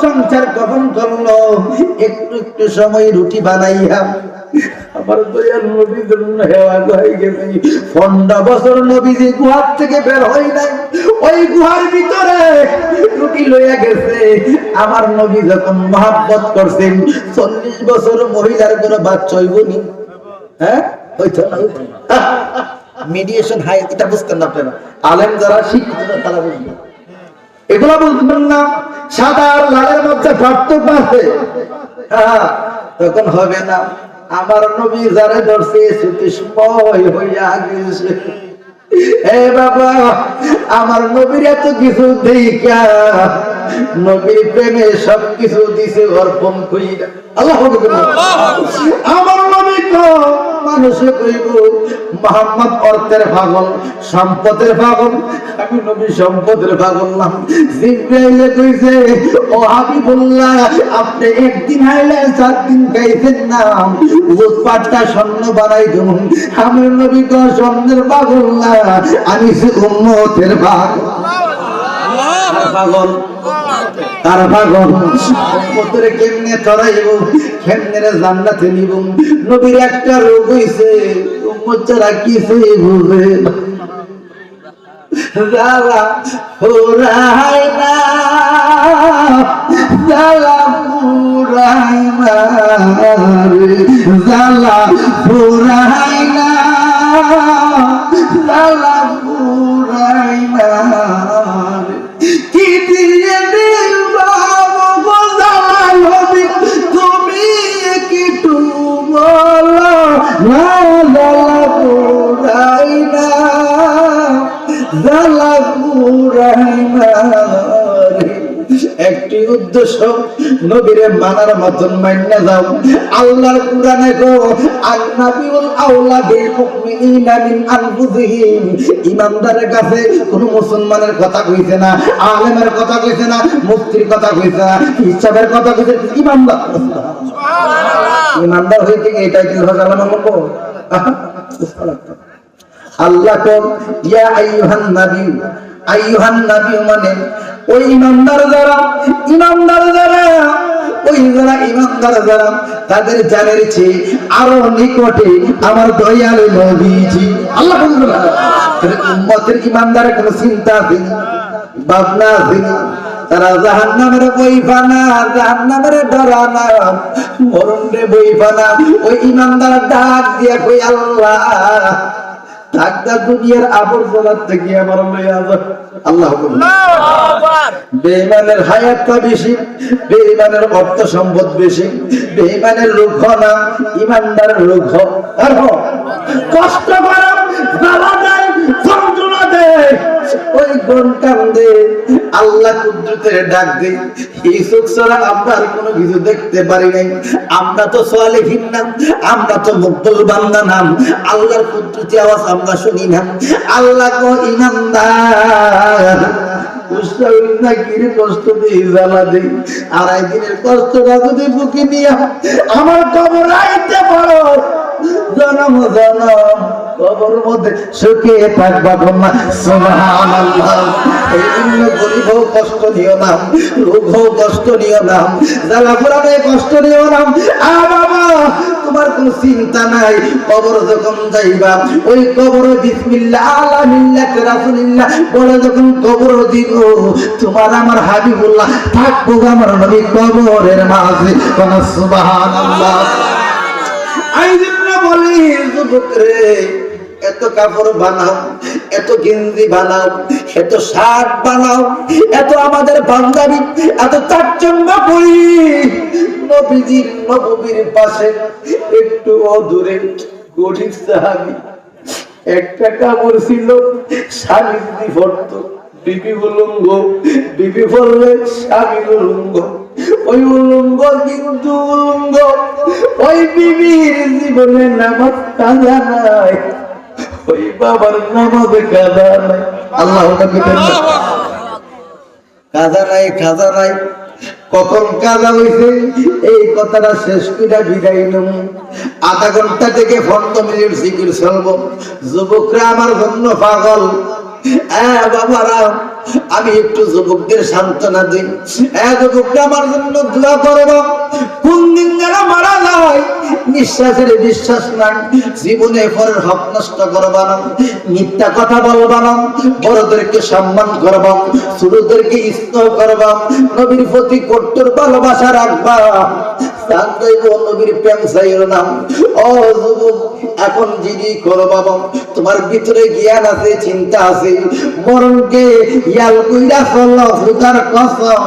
সংসার কখন করলো? একটু একটু সময় রুটি বানাইয়া আমার দয়াল নবীর জন্য হেওয়া হয়ে গেছে। 15 বছর নবীজি গুহার থেকে বের হয় নাই, ওই গুহার ভিতরে রুটি লইয়া গেছে। আমার নবী যখন মহব্বত করছেন 40 বছর মহিলার কোনো বাচ্চা হইবনি। হ্যাঁ হইতো না। মিডিয়েশন হাই এটা বুঝতেন না আপনারা, আলেম যারা শিক্ষিত তারা বুঝবেন। এগুলা বুঝবেন না, সাদা আর লালের মধ্যে পার্থক্য আছে। তখন হবে না। আমার নবী যারা ধরছে সুতিসময় হইয়া গেছে। এ বাবা আমার নবীর এত কিছু দেখা নবীর প্রেমে সবকিছু দিছে অর্পণ কইরা। আল্লাহ আমার নবী তো মানুষে কইব মুহাম্মদ অর্থের পাগল, সম্পদের পাগল। আমি নবী সম্পদের পাগল না। জিবরাইলে কইছে ও হাবিবুল্লাহ আপনি একদিন আইলে 4 দিন খাইছেন না, উৎপাতটা স্বর্ণ বানাই দেব। আমার নবী তো স্বর্ণের পাগল না, আমি উম্মতের পাগল। পাগল তার পাগল উম্মতের কেমনে তরাইব, কেমনে জান্নাতে নিব। নবীর একটা রোগ হইছে, উম্মত ছাড়া কিছুই বুঝে না। জালা ফুরাই না, জালা ফুরাই না, জালা ফুরাই না, জালা ফুরাই না। কি দিয়ে বাবু জালাল হবে তুমি একটু বলো না, জালা ফুরাই না, জালা ফুরাই না। একটি উদ্দেশ্য নবীরে মানার মতন মাইনা যাও। আল্লাহর কোরআনে গো আন-নাবিউল আউলা বিল মুমিনিনা মিন আনফুসিহিম। ইমানদারের কাছে কোন মুসলমানের কথা কইছে না, আলেমের কথা কইছে না, মুফতির কথা কইছে না, হিসাবের কথা কইছে ইমানদার। সুবহানাল্লাহ। ইমানদার হইতে এটাই কি হলো বলবো? আল্লাহ তো ইয়া আইয়ুহান নবী, আইয়ুহান নবী মানে ওই ইমানদার যারা ওই যারা ইমানদার যারা তাদের জানের চেয়ে আরো নিকটে আমার দয়াল নবীজি। আল্লাহ উম্মতের ইমানদারের কোনো চিন্তা আছে ভাবনা আছে? তারা জাহান্নামের বইফানা, জাহান্নামের ডরানা, মরণে বইফানা। ওই ইমানদার ডাক দিয়া কই আল্লাহ ডাকটা দুনিয়ার আবর্জনার থেকে আমার লইয়া যাও। আল্লাহ বেঈমানের হায়াতটা বেশি, বেঈমানের অর্থ সম্পদ বেশি, বেঈমানের রুখ না, ইমানদারের রুখ। আর কষ্ট করে জ্বালা দেয়, যন্ত্রণা দেয়, ওই কোন কান্দে আল্লাহ কুদরতের ডাক দেয়। এই চোখ ছাড়া আমরা আর কোনো কিছু দেখতে পারি নাই। আমরা তো সালেহীন না, আমরা তো মুকতাল বান্দা না, আল্লাহর কুদরতি আওয়াজ আমরা শুনি না। আল্লাহ কো ইমানদার কষ্ট দিয়ে জ্বালা দিই, আড়াই দিনের কষ্টটা যদি বুকে নিয়ে আমার কবর আইতে পারো, জনম জনম কবরের মধ্যে সুখে থাকবা তোমরা। সুবহানাল্লাহ। এই জন্য গরিব হোক কষ্ট নিও না, রোগ হোক কষ্ট নিও না, জ্বালা পোড়াতে কষ্ট নিও না। বাবা তোমার কোনো চিন্তা নাই, কবর যখন যাইবা ওই কবর বিসমিল্লাহ আলা মিল্লাতি রাসূলিল্লাহ বলে যখন কবর দিব, তোমার আমার হাবিবুল্লাহ থাকবো আমার নবী কবরের মাঝে। সুবহানাল্লাহ। এই জন্য বলি যুবক রে, এত কাপড় বানাও, এত গেঞ্জি বানাও, এত শার্ট বানাও, এত আমাদের পাঞ্জাবি, এত তাচ্ছন্য করি, নবীজির নববীর পাশে একটু দূরে গরিব সাহাবী একটা কাপড় ছিল, স্বামী যদি পড়ত বিবি উলঙ্গ, বিবি পড়লে স্বামী উলঙ্গ। ওই উলঙ্গ কিন্তু উলঙ্গ, ওই বিবির জীবনে নামাজ কাজা নাই, ওই বাবার নামাজে কাজা নাই। আল্লাহ কাজা নাই, কাজা নাই। কখন কাজা হইছে এই কথাটা শেষ করে বিদায় নেব। আধা ঘন্টা থেকে 15 মিনিট জিকির চলবো। যুবকরা আমার জন্য পাগল। বাবারা আমি একটু যুবকদের সান্ত্বনা দিই। যুবকরা আমার জন্য দোয়া করবো। কোন দিন যেন মারা যায় নিঃশ্বাসের বিশ্বাস নাই, জীবনে পরের হক নষ্ট করবা না, মিথ্যা কথা বলবা না, বড়দেরকে সম্মান করবা, ছোটদেরকে স্নেহ করবা, নবীর প্রতি কঠোর ভালোবাসা রাখবা, নবীর প্রেম চাইও না। ও যুবক এখন যিনি করো বাবা, তোমার ভিতরে জ্ঞান আছে, চিন্তা আছে, মরণকে ইয়াল কইরা চলো খুদার কসম,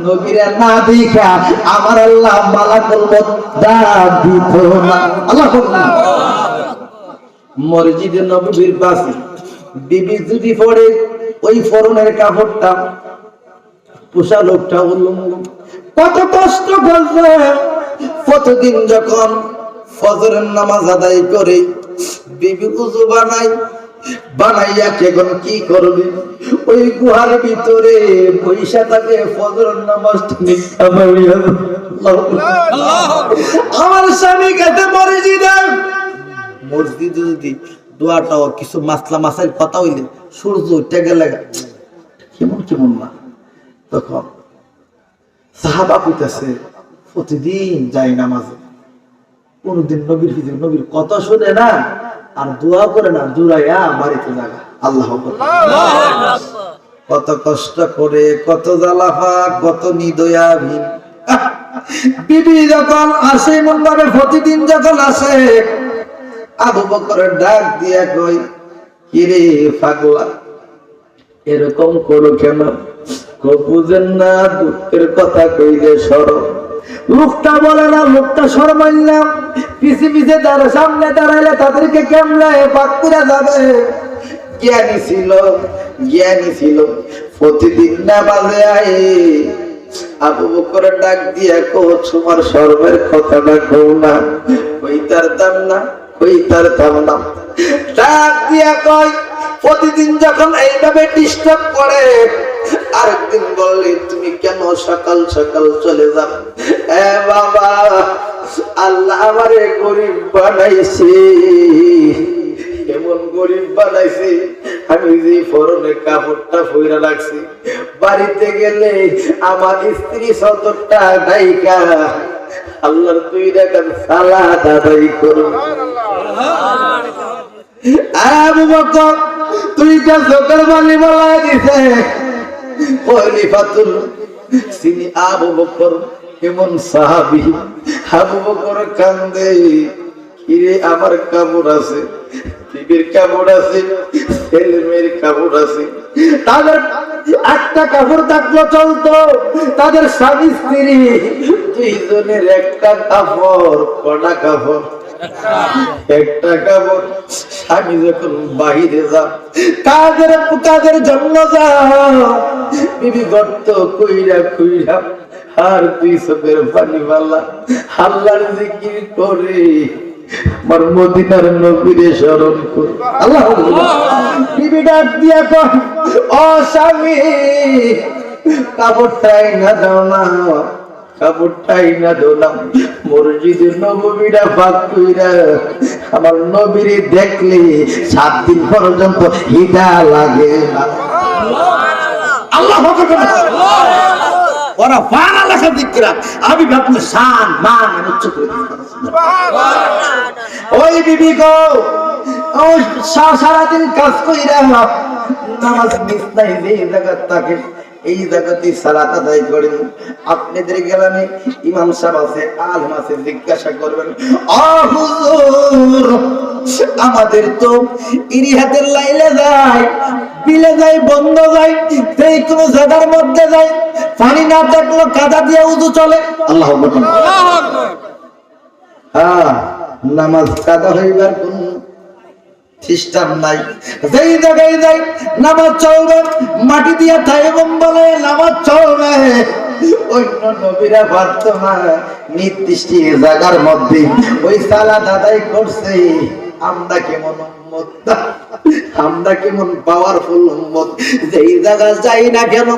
নবীরা না দেখা আমার আল্লাহ মালাকুল মউত দাঁত দিত না। আল্লাহ মসজিদে নববীর পাশে বিবি যদি পড়ে ওই ফরনের কাপড়টা, পোষা লোকটা উলঙ্গ, কত কষ্ট করছে। প্রতিদিন যখন ফজরের নামাজ আদায় করে বিবি উযু বানাইয়া এখন কি করবে, ওই গুহার ভিতরে পয়সা থাকে ফজরের নামাজ আমার স্বামী খেতে মসজিদে যদি দোয়াটাও কিছু মাসলা মাসাইল কথা হইলে সূর্য উঠে গেলে কেমন কেমন না, তখন সাহাবা কইতাছে প্রতিদিন যাই নামাজে, কোনদিন নবীর কথা শুনে না আর দোয়া করে না, দূরাইয়া বাড়িতে লাগা। আল্লাহ কত কষ্ট করে, কত জ্বালাফা, কত নিদয়াবিন। বিবি যখন আসে মন ভাবে, প্রতিদিন যখন আসে আবু বকরের ডাক দিয়া কই, কিরে পাগলা এরকম করো কেন? বুঝেন না দুঃখের কথা কইলে সরব। লোকটা বলে না, লোকটা শরমাইলাম, পিছে পিছে তারা সামনে দাঁড়াইলে তাদেরকে কেমনে পাক করে যাবে। জ্ঞানী ছিল প্রতিদিন নামাজে আয়। আবু বকরের ডাক দিয়া কো, তোমার শরমের কথাটা কও না, কইতারতাম না। ডাক দিয়া কয়, প্রতিদিন যখন এইভাবে ডিস্টার্ব করে, আরেকদিন বললে তুমি কেন সকাল সকাল চলে যাও? বাবা আল্লাহ আমারে গরিব বানাইছে, এমন গরিব বানাইছে, আমি যে ফরনে কাপড়টা পইরা রাখছি, বাড়িতে গেলে আমার স্ত্রী সতরটা ডাইকা আল্লাহর 2 রাকাত সালাত আদায় করো। আবু বকর 2টা চোখের পানি বলায় দিছে। খলিফাতুল সিনি আবু বকর এমন সাহাবী। আবু বকর কান্দে, কিরে আমার কাপড় আছে, বিবির কাপড় আছে, ছেলে মেয়ের কাপড় আছে, তাদের একটা কাপড় থাকলো চলতো, তাদের স্বামী স্ত্রী 2 জনের একটা কাপড়, কটা কাপড়? একটা কাপড়। স্বামী যখন বাহিরে যা, কাদের জন্য যাও, বিবি গর্ত কইরা কইরা আর 2 চোখের পানি বালা আল্লাহর জিকির করে আমার মদিনার নবীরে স্মরণ করে। আল্লাহ বিবি ডাক দিয়া কয়, ও স্বামী কাপড়টাই না দাও না, কাপড়টাই না দোলাম, মসজিদের নববীরা পাক কইরা আমার নবীরে দেখলে 7 দিন পর্যন্ত হিদা লাগে। আল্লাহ ওরা বাংলা লেখা দিকরা আমি ভাবলে শান মান উচ্চ করে ওই বিবি গো, সারাদিন কাজ কইরা নামাজ মিস নাই, যে জায়গা থাকে এই জায়গাতে সালাত আদায় করেন। আপনাদের গ্রামে ইমাম সাহেব আছে, আলেম আছে, জিজ্ঞাসা করবেন, ও হুজুর আমাদের তো ইরিহাতের লাইলে যায়, বিলে যায়, বন্ধ যায়, সেই কোন জায়গার মধ্যে যায়, পানি না থাকলো কাদা দিয়ে উযু চলে। আল্লাহু আকবার। হ্যাঁ, নামাজ কাদা হইবার কোন সিস্টেম নাই, যেই জায়গায় যাই নামাজ চলবে, মাটি দিয়া তাইমম বলে নামাজ চলবে। অন্য নবীরা পারত না, নির্দিষ্ট জায়গার মধ্যে ওই সালাত আদায় করছে। আমরা কেমন উম্মত, আমরা কেমন পাওয়ারফুল উম্মত, যেই জায়গা যাই না কেন,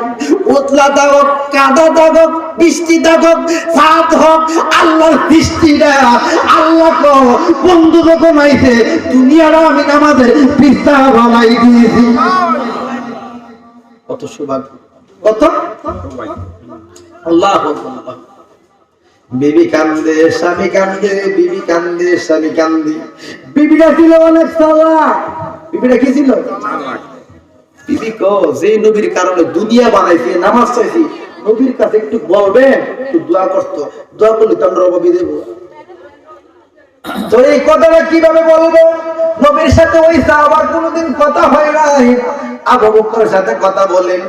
উতলা থাকুক, কাদা থাকুক, বৃষ্টি থাকুক, সাত হোক, আল্লাহর বৃষ্টিটা আল্লাহ বন্ধু যখন আইছে দুনিয়াটা আমি আমাদের পৃষ্ঠা বানাই দিয়েছি। কত সৌভাগ্য, কত আল্লাহ। বিবি কান্দে, স্বামী কান্দে, বিবি কান্দে, স্বামী কান্দে। বিবিটা ছিল অনেক চালাক। বিবিটা কি ছিল? বিবি কো যে নবীর কারণে দুনিয়া বানাইছে, নামাজ চাইছি, নবীর কাছে একটু বলবেন, একটু দোয়া করতো, দোয়া করলে তো আমরা অভাবী দেবো। তো এই কথাটা কিভাবে বলবো? নবীর সাথে ওই সাহাবার কোনোদিন কথা হয় নাই। আবু বকরের সাথে কথা বলেন,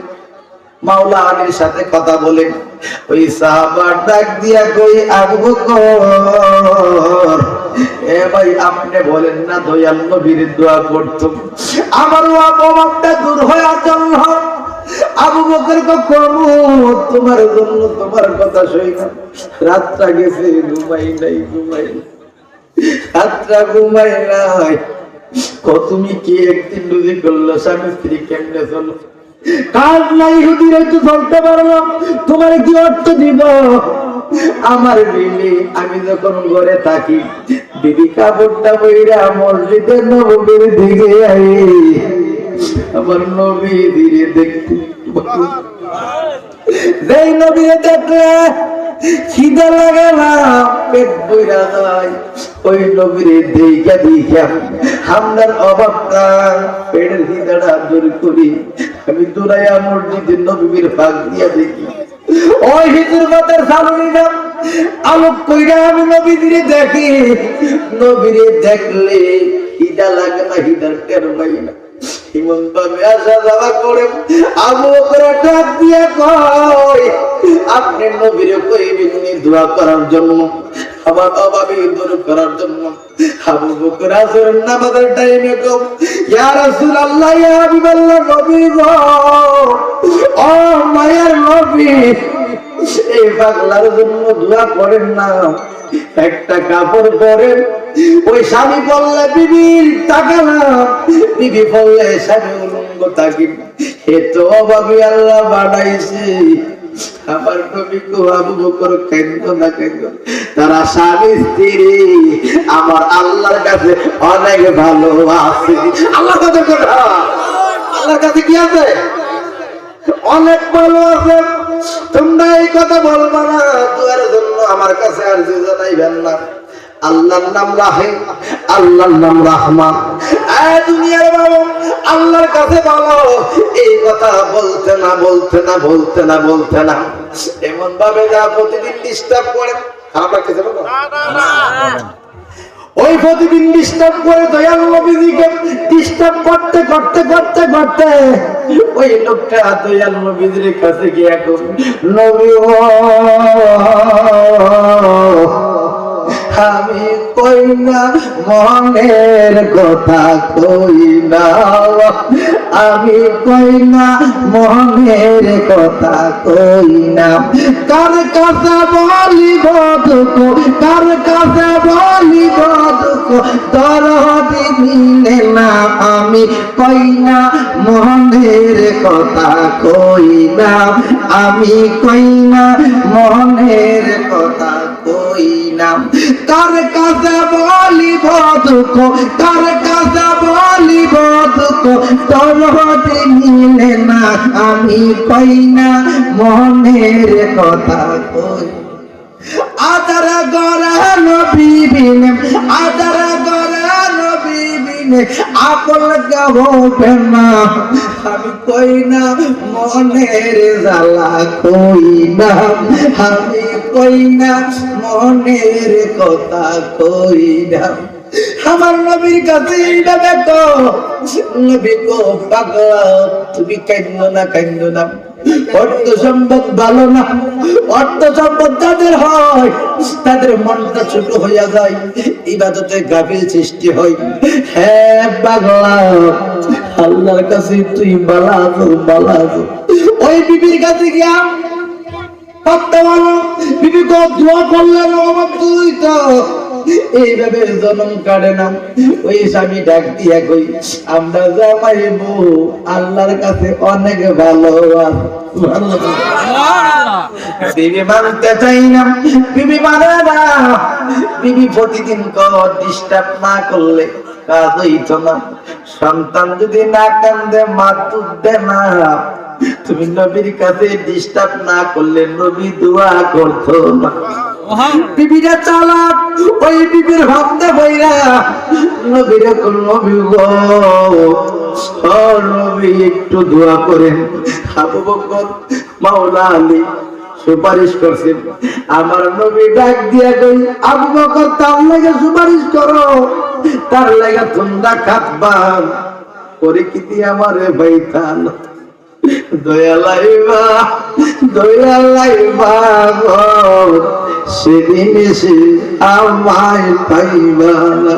মাওলা আলীর সাথে কথা বলেন। ওই সাহাবার ডাক দিয়া কই, আবু বকর এ ভাই আপনি বলেন না দয়াল নবীর দোয়া করতো আমার অভাবটা দূর হওয়ার জন্য। আবু বকর কখনো তোমার জন্য তোমার কথা শুই না, রাতটা গেছে ঘুমাই নাই, রাতটা ঘুমাই নাই। তুমি কি একদিন রুজি করলো, স্বামী স্ত্রী কেমনে চলো, কাজ নাই হুদির একটু চলতে পারলো, তোমার কি অর্থ দিব? আমার বিবি আমি যখন ঘরে থাকি, বিবি কাপড়টা বইরা মসজিদের নববীর দিকে আই, আমার নবী ধীরে দেখতে, যেই নবীরে দেখলে খিদে লাগে না, পেট বইরা যায়, ওই নবীরে দেখা দেখা আমরার অভাবটা, পেটের খিদাটা দূর করি। আমি দৌড়াইয়া মসজিদের নবীর ফাঁক দিয়া দেখি, ওই হিজুর মাতার সালুনিটা আলোক কইরা আমি নবীরে দেখি। নবীরে দেখলে খিদা লাগে না, খিদার টের পাই না। ইমন ভাবে আসা যাওয়া করে আবু বকর ডাক দিয়া কয়, আপনি নবীরে কইবেন দোয়া করার জন্য, আমার অভাবী দূর করার জন্য। আবু বকর আসরের নামাজের টাইমে কম, ইয়া রাসূলুল্লাহ, ইয়া হাবিবাল্লাহ, নবী গো, ও মায়ের নবী, এই পাগলার জন্য দোয়া করেন না, একটা কাপড় পরেন। ওই স্বামী বললে বিবির টাকা না, বিবি বললে স্বামী উলঙ্গ থাকি। এ তো অভাবী আল্লাহ বানাইছে, আমার নবী কো আবু বকর কাঁদো না কাঁদো, তারা স্বামী স্ত্রী আমার আল্লাহর কাছে অনেক ভালো আছে। আল্লাহর কাছে কথা, আল্লাহর কাছে কি আছে? অনেক ভালো আছে। তোমরা এই কথা বলবা না, দুয়ার জন্য আমার কাছে আর যে জানাইবেন না। আল্লাহর নাম রাহিম, আল্লাহর নাম রহমান। দুনিয়ার বাবা আল্লাহর কাছে বলো, এই কথা বলতে না বলতে না বলতে না বলতে না এমন ভাবে যা প্রতিদিন ডিস্টার্ব করে। খারাপ লাগতেছে না? ওই প্রতিদিন ডিস্টার্ব করে দয়াল নবীজিকে ডিস্টার্ব করতে করতে করতে করতে ওই লোকটা দয়াল নবীজির কাছে গিয়ে এখন নবী আমি কই না মনের কথা, কই না আমি কই না মনের কথা, কই না কার কাছে বলিব দুঃখ, কার কাছে বলিব দুঃখ, দরদি মিলে না আমি কই না মনের কথা, কই না আমি কই না মনের কথা, কই না কার কাছে বলিব দুঃখ, কার কাছে বলিব দুঃখ, দরদি মিলে না আমি কই না মনের কথা, কই আদর গরে নবী বিনে, আদর গরে নবী বিনে আপন গাবে না আমি কই না মনের জ্বালা, কই না আমি কই না মনের কথা, কই না আমার নবীর কাছে এইভাবে তো নবী গো পাগলা তুমি কাঁদো না কাঁদো না। অর্থ সম্পদ ভালো না, অর্থ সম্পদ যাদের হয় তাদের মনটা ছোট হইয়া যায়, ইবাদতে গাফিল সৃষ্টি হয়। হ্যাঁ পাগলা আল্লাহর কাছে তুই বালা আছো, বালা আছো। ওই বিবির কাছে গিয়া বিবি গো দোয়া করলেন, তুই তো এইভাবে জন্ম কাটে না। ওই স্বামী ডাক দিয়া কই আমরা জামাই বউ আল্লাহর কাছে অনেক ভালো। বিবি মানতে চাই না, বিবি মানে না। বিবি প্রতিদিন ডিস্টার্ব না করলে কাজ হইতো না। সন্তান যদি না কান্দে মা দুধ দে না। তুমি নবীর কাছে ডিস্টার্ব না করলে নবী দোয়া করতো না। বিবিরা চালাক, ওই বিবির ভাবতে বইরা নবীরা কোন নবী গো নবী একটু দোয়া করেন। আবু বকর মাওলা আলী সুপারিশ করছেন। আমার নবী ডাক দিয়া কই আবু বকর তার লাগা সুপারিশ করো, তার লাগা তোমরা খাতবা করে কি দিয়ে আমারে বাইতান দয়ালাইবা দয়ালাইবা গো সেদিন এসে আমায় পাইবা না।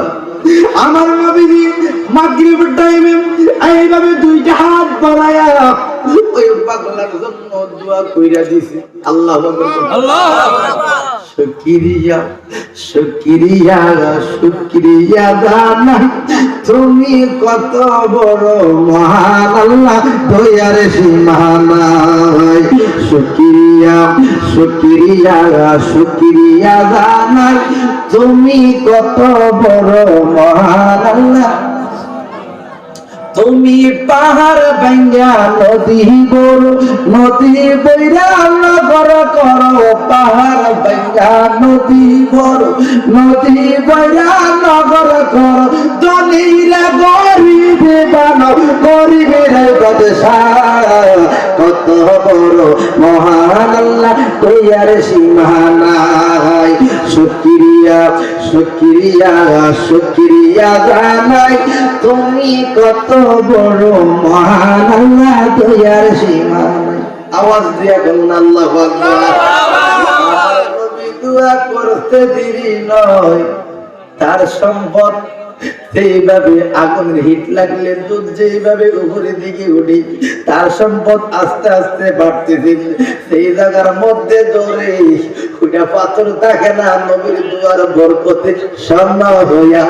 আমার নবীজি মাগরিবের টাইমে এইভাবে দুইটা হাত বাড়ায়া ওই পাগলার জন্য দোয়া কইরা দিছে। আল্লাহু আকবার, আল্লাহু আকবার। শুকরিয়া শুকরিয়া শুকরিয়া জানাই তুমি কত বড় মহান আল্লাহ, দয়ার সীমা নাই। শুকরিয়া শুকরিয়া শুকরিয়া জানাই তুমি কত বড় মহান আল্লাহ। তুমি পাহাড় ভাঙ্গা নদী বড়, নদী বইরা নগর করো। পাহাড় ভাঙ্গা নদী বড়, নদী বইরা নগর করো। ধনীরা গরিবে বানো, গরিবের বাদশাহ। কত বড় মহান আল্লাহ, দয়ার সীমা নাই। শুকরিয়া শুকরিয়া শুকরিয়া জানাই তুমি কত বড় মহান আল্লাহ, দয়ার সীমা নাই। আওয়াজ দিয়া বলুন আল্লাহু আকবার। নবী দোয়া করতে দেরি নয়, তার সম্পদ সেইভাবে আগুনের হিট লাগলে দুধ যেভাবে উপরের দিকে উঠে, তার সম্পদ আস্তে আস্তে বাড়তেছে। সেই জায়গার মধ্যে ধরে ওটা পাথর থাকে না, নবীর দুয়ার বরকতে সম্মান হইয়া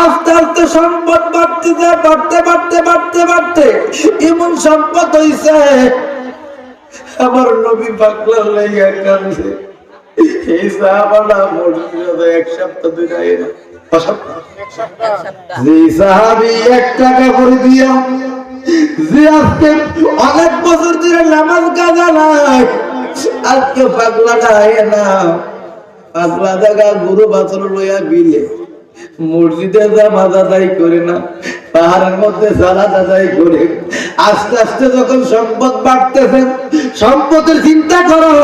আস্তে আস্তে সম্পদ বাড়তেছে, বাড়তে বাড়তে বাড়তে বাড়তে এমন সম্পদ হইছে আমার নবী পাগলা লাইয়া কাঁদছে। এই সাহাবাটা মসজিদে এক সপ্তাহ ধরে আয় না, যে সাহাবী 1 টাকা করে দিয়া যে আজকে অনেক বছর ধরে নামাজ কাজা নাই, আজকে পাগলাটা আয় না, পাগলা জায়গা গুরু বাছর লইয়া বিলে মসজিদে জামাত আদায় করে না, পাহাড়ের মধ্যে সালাত আদায় করে আস্তে আস্তে যখন সম্পদ বাড়তেছে, সম্পদের চিন্তা করো,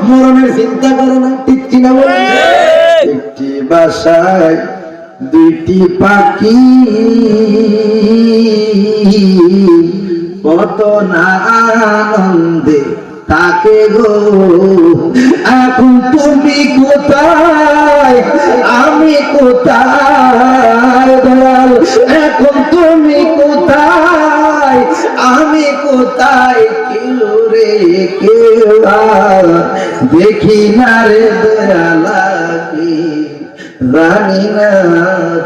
মরণের চিন্তা করো না, ঠিক কিনা বলেন? একটি বাসায় 2টি পাখি কত না আনন্দে তাকে গো, এখন তুমি কোথায় আমি কোথায়, দয়াল এখন তুমি কোথায় আমি কোথায়, কেউ রে কেউ দেখি না রে দয়ালাকে, জানি না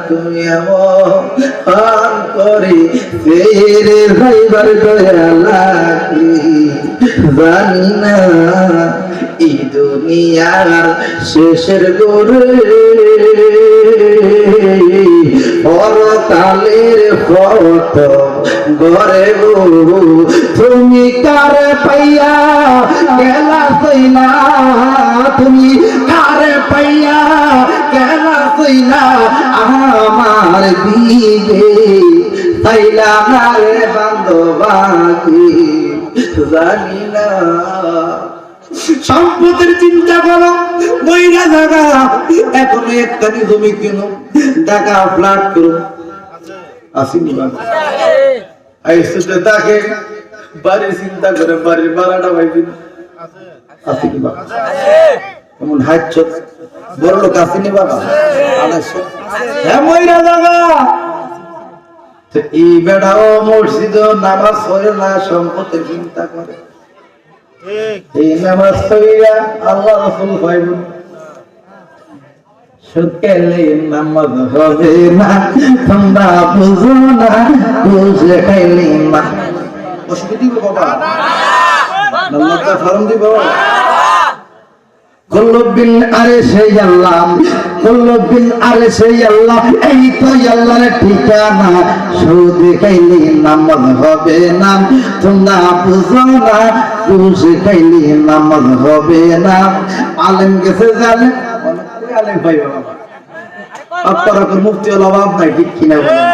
তুমি এমন করে ফেরে ভাইবার দয়ালাকে, জানি না এই দুনিয়ার শেষের গোরে পরকালের পথ গরে গো, তুমি কারে পাইয়া গেলা সইনা, তুমি কারে পাইয়া গেলা সইনা আমার দিকে তাইলা না রে বান্ধবাকে, জানি না। সম্পদের চিন্তা করো, বইরা জায়গা এখনো একখানি জমি কিনো, টাকা ফ্ল্যাট করো, আসিনি বাবা আইসতে তাকে বাড়ির চিন্তা করে বাড়ির ভাড়াটা পাইবি না, আসিনি বাবা এমন হাইচ্ছ বড় লোক আসিনি বাবা 250 হ্যাঁ বইরা জায়গা। এই বেড়াও মসজিদ নামাজ পড়ে না, সম্পদের চিন্তা করে, এই নামাজ পড়িয়া আল্লাহ রাসূল পাইবেন, সুখেলে নামাজ হবে না, তোমরা বুঝো না, বুঝে খাইলে না, অসুবিধা দিব বাবা আল্লাহ তা ফরম দিব, কুল্লুবিন আরে সেই আল্লাহ, কুল্লুবিন আরে সেই আল্লাহ, এই তো আল্লাহর ঠিকানা, সুদ খাইলে নামাজ হবে না, তোমরা বুঝো না, বুঝে খাইলে নামাজ হবে না। আলেম গেছে জানেন, আলেম ভাই বাবা আপনারা কোন মুফতি ওয়ালা বাপ নাই, ঠিক কিনা বলেন?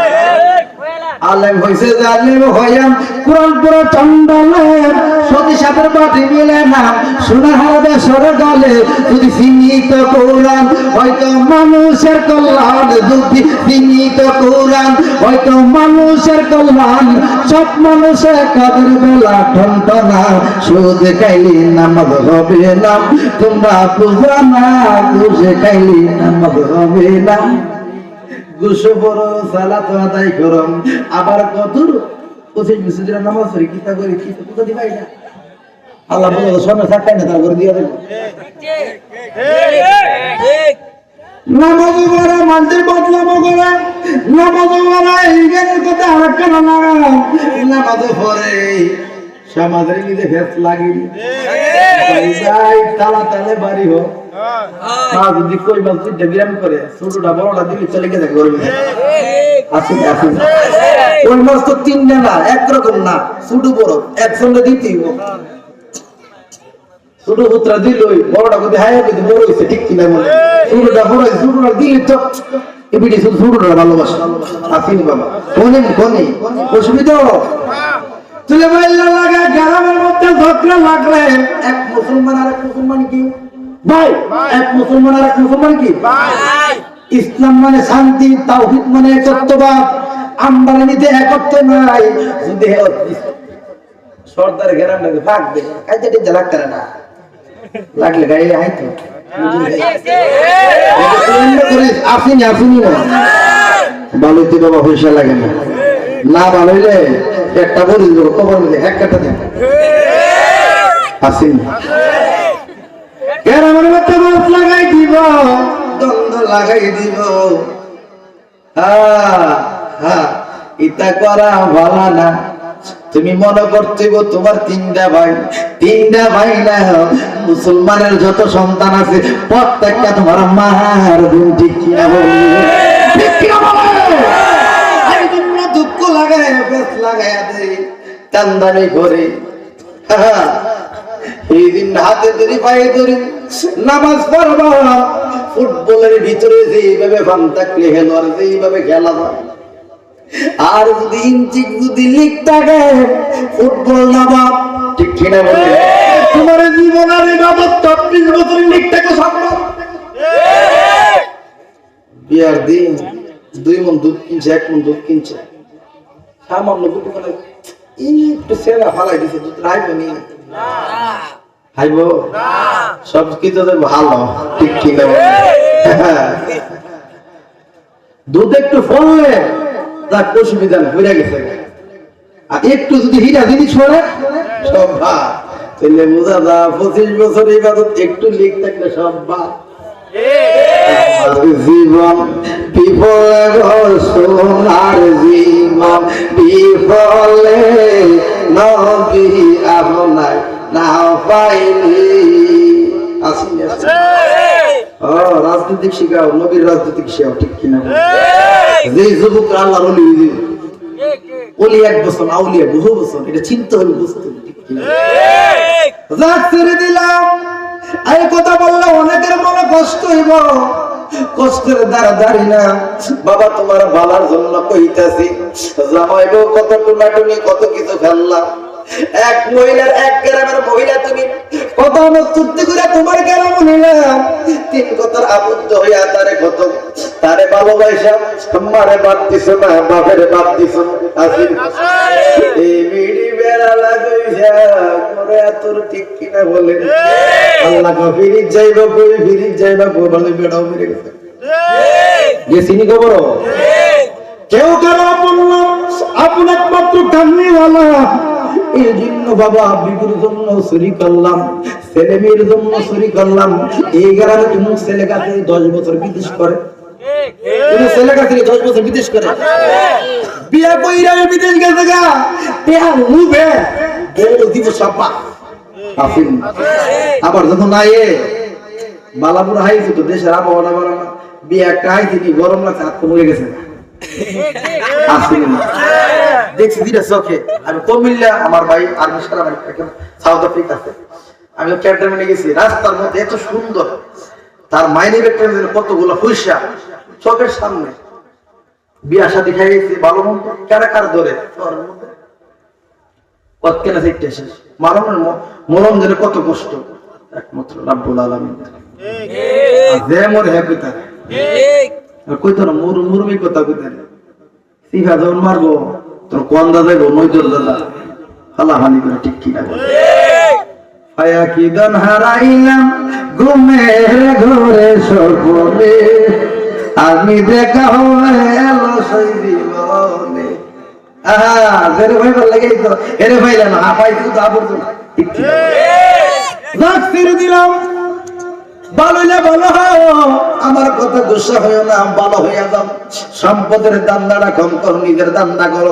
আলেম হইছে জালেম হইয়াম, কোরআন পুরো চন্ডালের সতী সাথের বাটি মিলে না, সোনার হারাবে সরে গলে যদি সীমিত কোরআন, হয়তো মানুষের কল্যাণ, যদি সীমিত কোরআন হয়তো মানুষের কল্যাণ, সব মানুষের কাদের বেলা ঠনঠনা, সুদ খাইলে নামাজ হবে না, তোমরা বুঝো না, বুঝে খাইলে নামাজ হবে না। গোসল করো, সালাত আদায় করো, আবার কত 25 দিন নামাজ পড়ি, কিতা করি কি কোথা দিবাই না, আল্লাহ বলে সময় থাকাই না, তারপর দিয়ে দেব। নামাজ পড়া মানুষের বদলাম করে, নামাজ পড়া এইখানের কথা আরেকটা না, নামাজ পড়ে সমাজের নিজে ফেস লাগি যাই, তালা তালে বাড়ি হোক যদি কই মাছ দুইটা বিরাম করে, ছোটটা বড়টা দিলে চলে গেছে গরমে, আসেন আসেন ওই মাছ তো 3টা না, একরকম না, ছোট বড় একসঙ্গে দিতেই ছোট পুত্রা দিল, বড়টা যদি হায় কিন্তু বড় হয়েছে, ঠিক কিনা বলে? ছোটটা বড় হয়েছে, ছোটটা দিলে তো এবিটি শুধু ছোটটা ভালোবাসা, আসেনি বাবা কোনেন কোনে অসুবিধা চলে বাইল্লা লাগা, গ্রামের মধ্যে ঝগড়া লাগলে এক মুসলমান আর এক মুসলমান কি ভাই, এক মুসলমান আর এক মুসলমান কি ভাই, ইসলাম মানে শান্তি, তাওহীদ মানে একত্ববাদ, আমরা নিতে একত্ব নাই, যদি সর্দার গ্রাম লাগে ভাগ দে কাজে টিজে লাগতে না, লাগলে গায়ে আইতো আসেনি আসেনি না, ভালো হইতে বাবা পয়সা লাগে না, না ভালো হইলে একটা বলি দেবো কবর মধ্যে এক কাটা দেন, আসেনি গ্রামের মধ্যে মাছ লাগাই দিব, দ্বন্দ্ব লাগাই দিব, ইটা করা ভালো না, তুমি মনে করতে তোমার তিনটা ভাই না মুসলমানের যত সন্তান আছে প্রত্যেকটা তোমার মার বোন। ঠিক কিনা বলে? ঠিক কিনা বলে? এই জন্য দুঃখ লাগায় বেশ লাগায় দেয় কান্দানি করে। এই দিন হাতে ধরি পায়ে ধরি নামাজ পড়বা। ফুটবলের ভিতরে যেইভাবে ফান থাকলে খেলোয়াড় যেইভাবে খেলা হয়, আর যদি ইঞ্চি যদি লিগ থাকে ফুটবল নামা। ঠিক কিনা বলে? তোমার জীবনের বাবা 24 বছর লিগটাকে সম্ভব। বিয়ার দিন 2 মণ দুধ কিনছে, 1 মণ দুধ কিনছে, সামান্য দুটো মানে একটু সেরা ফালাই দিছে, দুধ রাইব নি হাইব সব কিছু ভালো। ঠিক কিনা বলে? দুধ একটু ফললে তার অসুবিধা হয়ে গেছে, আর একটু যদি হিরা জিনিস পড়ে সব ভাত। তাহলে বোঝা যা 25 বছর ইবাদত একটু লিখ থাকলে সব ভাত। জীবন বিফলে সোনার জীবন বিফলে নবী আপনার না পাইনি। আসেনি রাজনৈতিক শিখাও, নবীর রাজনৈতিক শিখাও। ঠিক কিনা? যে যুবক আল্লাহর ওলি 1 বছর আউলিয়া বহু বছর, এটা চিন্তা হলে বুঝতে হবে। ঠিক কিনা? রাত ছেড়ে দিলাম, এই কথা বললে অনেকের মনে কষ্ট হইব, কষ্টের দ্বারা দাঁড়ি না বাবা, তোমার ভালার জন্য কইতাছি। জামাই বউ কত টুনাটুনি কত কিছু ফেললাম, এক মহিলার এক গ্রামের মহিলা তুমি কত অনুত্তি করে তোমার গ্রাম নিলাম, 3 কথার আবদ্ধ হইয়া তারে কত তারে ভালোবাসা মারে বাদ দিছ না, বাপের বাদ দিছ এই বিড়ি বেড়া লাগাইছা করে তোর। ঠিক কিনা বলে? আল্লাহ ফিরিজ যাইবা কই, ফিরিজ যাইবা কই বলে বেড়াও মেরে গেছে গেছিনি খবর। কেউ কারো আপন আপন একমাত্র কান্নিওয়ালা। এই জন্য বাবা বিবির জন্য চুরি করলাম, ছেলে মেয়ের জন্য চুরি করলাম। এই গ্রামে তুমি ছেলে কাছে 10 বছর বিদেশ করে, তুমি ছেলে কাছে 10 বছর বিদেশ করে বিয়া কইরা বিদেশ গেছে গা পেয়া মুবে বউ দিব সাপা আফিন। আবার যখন আয়ে বালাপুর হাইছে তো দেশের আবহাওয়া না বিয়া একটা হাইছে নি গরম লাগছে, হাত কমে গেছে দেখছি দিটা চোখে। আমি কুমিল্লা, আমার ভাই আর্মি সারা সাউথ আফ্রিকা আছে, আমি ক্যান্টনমেন্টে গেছি। রাস্তার মধ্যে এত সুন্দর, তার মাইনে কতগুলো পয়সা চোখের সামনে। বিয়া শাদী খাই গেছি ভালো মন্দ কারা কার ধরে কত কেনা থেকে শেষ মারণের মরণ যেন কত কষ্ট একমাত্র রাব্বুল আলামিন। যে মোর হ্যাঁ কইতা কইতো না মোর মুরমি কথা কইতা সিহা যখন মারবো তোর কন্দা যাইব নইদর দাদা হালা হানি করে। ঠিক কিনা? আয়া কি দান হারাইলাম ঘুমের ঘরে স্বপ্নে, আমি দেখা হয়ে এলো সেই জীবনে। যেরে ভাই ভালো লাগে তো এরে ভাইলা না আপাই তুই তো আবর্ত। ঠিক কিনা? রাত ফিরে দিলাম, ভালো হইলে ভালো হয়, আমার কথা গুসা হইও না, ভালো হইয়া যাও। সম্পদের দান্দাটা কম করো, নিজের দান্দা করো,